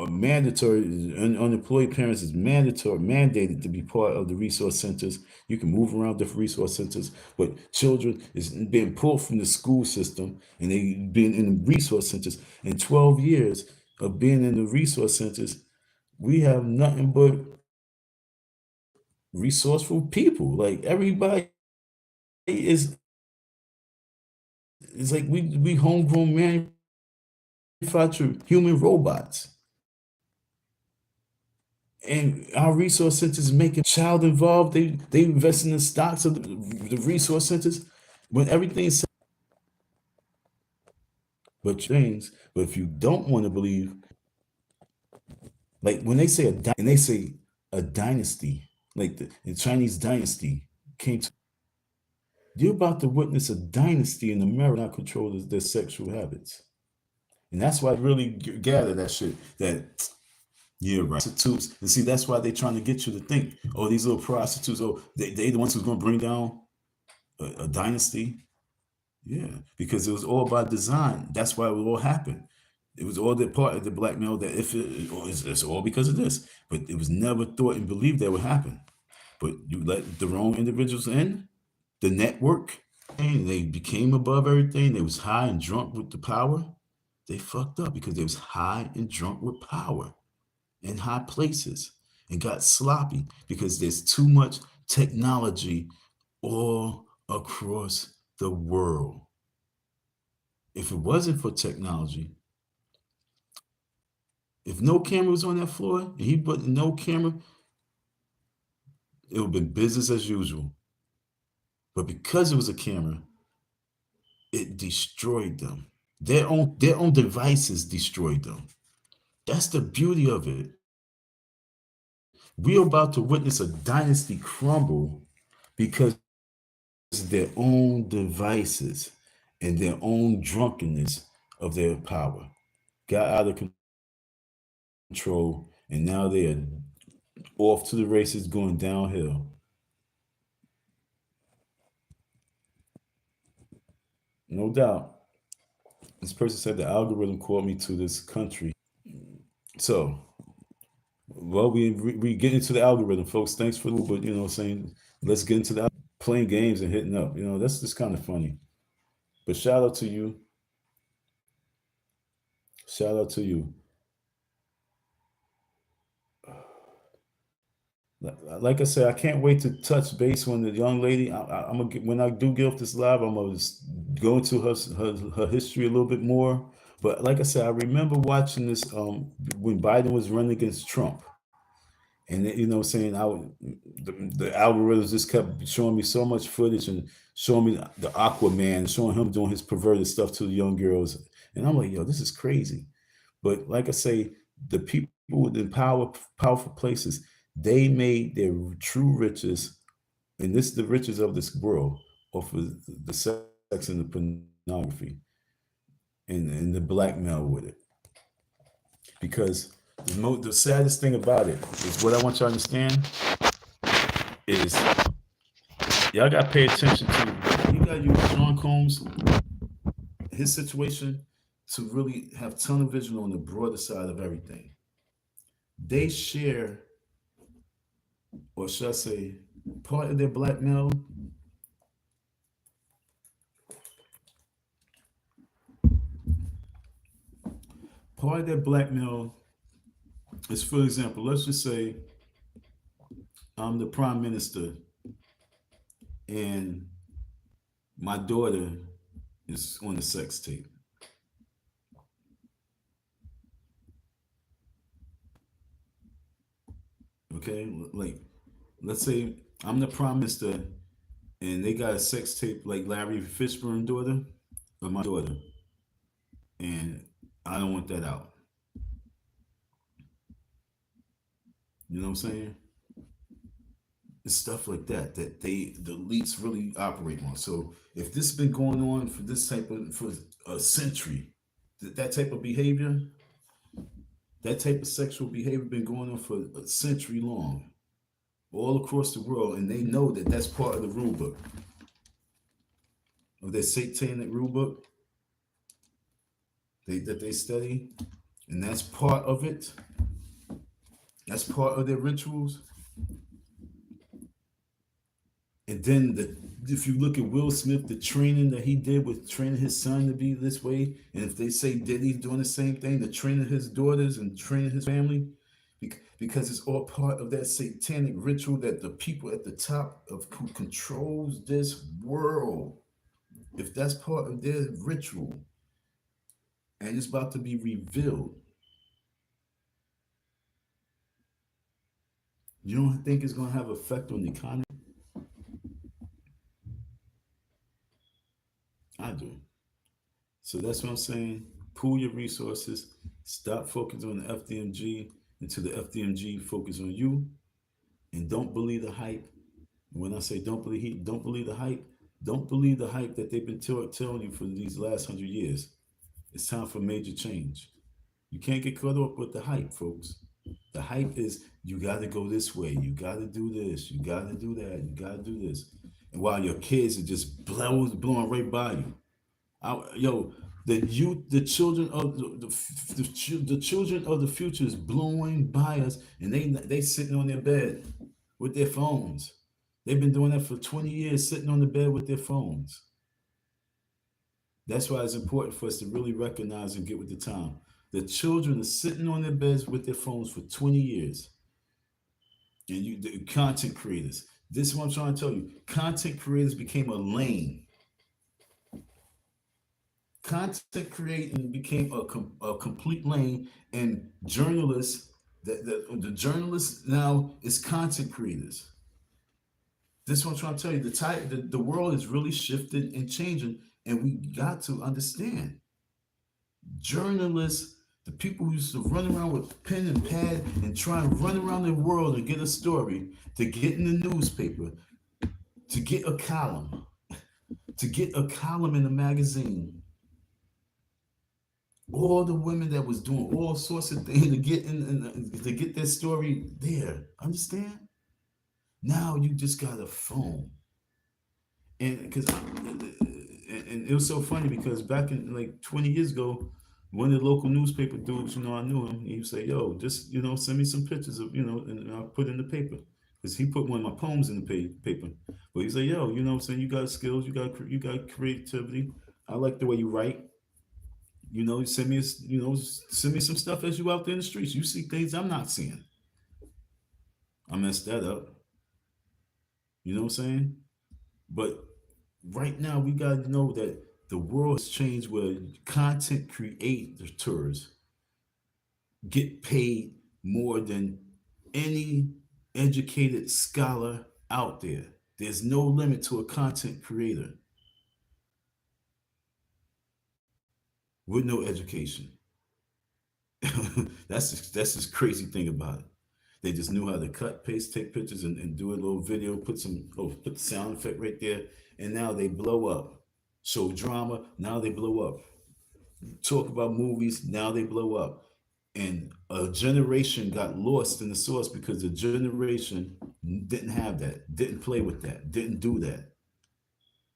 mandatory, unemployed parents is mandatory, mandated to be part of the resource centers. You can move around different resource centers, but children is being pulled from the school system and they been in the resource centers. In 12 years of being in the resource centers, we have nothing but resourceful people. Like everybody is, it's like we homegrown manufacture human robots. And our resource centers making child involved. They invest in the stocks of the resource centers when everything's but things. But if you don't want to believe, like when they say and they say a dynasty, like the Chinese dynasty came to, you're about to witness a dynasty in America not control their sexual habits. And that's why I really gather that shit. That yeah, right. Prostitutes. And see, that's why they're trying to get you to think, oh, these little prostitutes, oh, they the ones who's going to bring down a dynasty. Yeah, because it was all by design. That's why it would all happen. It was all the part of the blackmail that if it's all because of this, but it was never thought and believed that would happen. But you let the wrong individuals in, the network, and they became above everything. They was high and drunk with the power. They fucked up because they was high and drunk with power in high places and got sloppy because there's too much technology all across the world. If it wasn't for technology, if no camera was on that floor and he put no camera, it would have been business as usual. But because it was a camera, it destroyed them. Their own devices destroyed them. That's the beauty of it. We're about to witness a dynasty crumble because their own devices and their own drunkenness of their power got out of control, and now they are off to the races going downhill. No doubt. This person said the algorithm called me to this country. So, well, we get into the algorithm, folks. Thanks for the, but saying let's get into the playing games and hitting up. That's just kind of funny. But shout out to you. Shout out to you. like I said, I can't wait to touch base when the young lady. I'm gonna when I do get off this live, I'm gonna go into her history a little bit more. But like I said, I remember watching this when Biden was running against Trump, and you know, saying the algorithms just kept showing me so much footage and showing me the Aquaman, showing him doing his perverted stuff to the young girls, and I'm like, yo, this is crazy. But like I say, the people in powerful places, they made their true riches, and this is the riches of this world, off of the sex and the pornography and the blackmail with it. Because the saddest thing about it is what I want you to understand is y'all got to pay attention to. You got to use Sean Combs, his situation, to really have tunnel vision on the broader side of everything. They share, or should I say, part of their blackmail. Part of their blackmail is, for example, let's just say I'm the prime minister and my daughter is on the sex tape. Okay, like let's say I'm the prime minister and they got a sex tape like Larry Fishburne daughter or my daughter, and I don't want that out. You know what I'm saying? It's stuff like that that the elites really operate on. So if this has been going on for this type of for a century, that type of behavior, that type of sexual behavior been going on for a century long, all across the world, and they know that that's part of the rule book of their satanic rule book that they study, and that's part of it. That's part of their rituals. And then if you look at Will Smith, the training that he did with training his son to be this way, and if they say Diddy's doing the same thing, to training his daughters and training his family, because it's all part of that satanic ritual that the people at the top of who controls this world, if that's part of their ritual, and it's about to be revealed, you don't think it's going to have effect on the economy? I do. So that's what I'm saying. Pool your resources. Stop focusing on the FDMG until the FDMG focus on you. And don't believe the hype. When I say don't believe the hype. Don't believe the hype that they've been telling you for these last 100 years. It's time for major change. You can't get caught up with the hype, folks. The hype is you got to go this way. You got to do this. You got to do that. You got to do this. And while your kids are just blowing right by you. Yo, the youth, the children of the children of the future is blowing by us, and they sitting on their bed with their phones. They've been doing that for 20 years, sitting on the bed with their phones. That's why it's important for us to really recognize and get with the time. The children are sitting on their beds with their phones for 20 years. And the content creators. This is what I'm trying to tell you. Content creators became a lane. Content creating became a complete lane, and journalists, the journalists now is content creators. This is what I'm trying to tell you. The world is really shifting and changing, and we got to understand. Journalists, the people who used to run around with pen and pad and try and run around the world and get a story, to get in the newspaper, to get a column, in a magazine. All the women that was doing all sorts of things to get their story there. Understand? Now you just got a phone, and it was so funny because back in like 20 years ago, one of the local newspaper dudes, I knew him. He would say, "Yo, just send me some pictures of and I'll put in the paper." Because he put one of my poems in the paper. But he said, "Yo, I'm saying, you got skills, you got creativity. I like the way you write. Send me some stuff as you out there in the streets. You see things I'm not seeing. I messed that up. You know what I'm saying? But right now, we got to know that the world has changed where content creators get paid more than any educated scholar out there. There's no limit to a content creator with no education. That's the crazy thing about it. They just knew how to cut, paste, take pictures, and do a little video. Put the sound effect right there, and now they blow up. Show drama, now they blow up. Talk about movies, now they blow up. And a generation got lost in the source because the generation didn't have that, didn't play with that, didn't do that.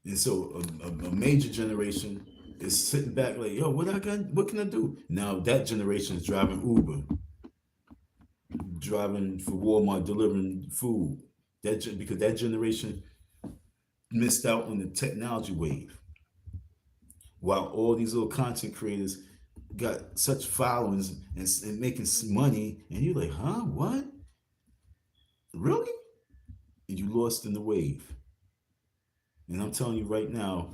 And so a major generation is sitting back like, yo, what can I do? Now that generation is driving Uber, driving for Walmart, delivering food. Because that generation missed out on the technology wave. While all these little content creators got such followings and making money, and you're like, huh, what? Really? And you lost in the wave. And I'm telling you right now,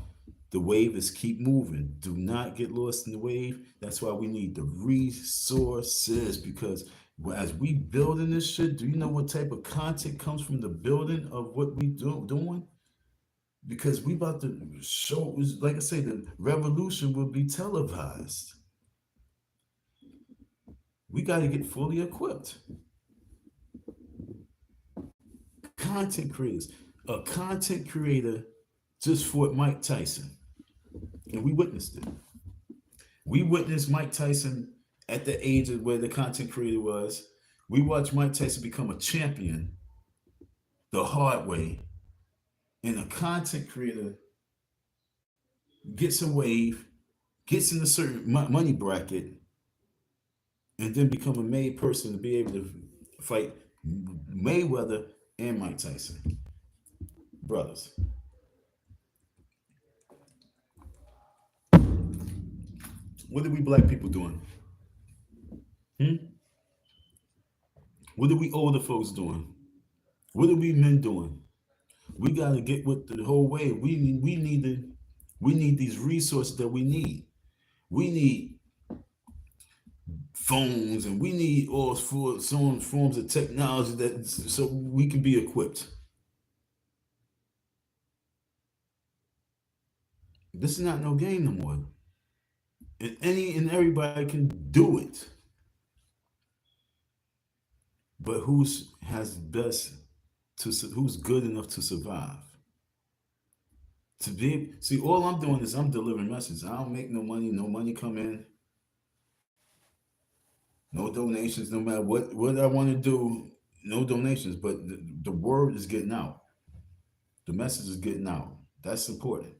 the wave is keep moving. Do not get lost in the wave. That's why we need the resources, because as we building this shit, do you know what type of content comes from the building of what we doing? Because we about to show, like I say, the revolution will be televised. We got to get fully equipped. Content creators. A content creator just fought Mike Tyson, and we witnessed it. We witnessed Mike Tyson at the age of where the content creator was. We watched Mike Tyson become a champion the hard way, and a content creator gets a wave, gets in a certain money bracket, and then become a made person to be able to fight Mayweather and Mike Tyson. Brothers. What are we black people doing? Hmm? What are we older folks doing? What are we men doing? We got to get with the whole way. We need these resources that we need. We need phones, and we need all some forms of technology that so we can be equipped. This is not no game no more. And any and everybody can do it. But who's good enough to survive? To be see, all I'm doing is I'm delivering messages. I don't make no money come in, no donations, no matter what I want to do, no donations. But the word is getting out. The message is getting out. That's important.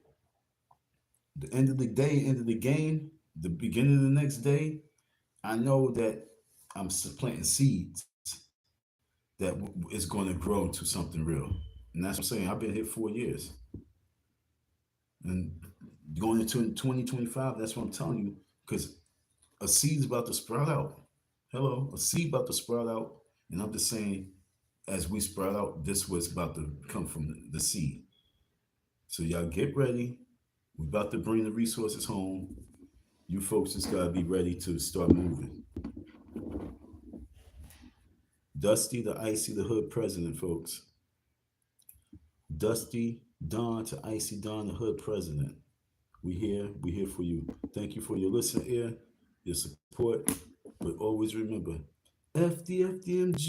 The end of the day, end of the game, the beginning of the next day, I know that I'm planting seeds that is going to grow into something real. And that's what I'm saying. I've been here 4 years. And going into 2025, that's what I'm telling you. Because a seed's about to sprout out. Hello, a seed about to sprout out. And I'm just saying, as we sprout out, this was about to come from the seed. So y'all get ready. We're about to bring the resources home. You folks just gotta be ready to start moving. Dusty the Icy the Hood president, folks. Dusty Don to Icy Don the Hood president. We here for you. Thank you for your listening ear, your support. But always remember, FDMG.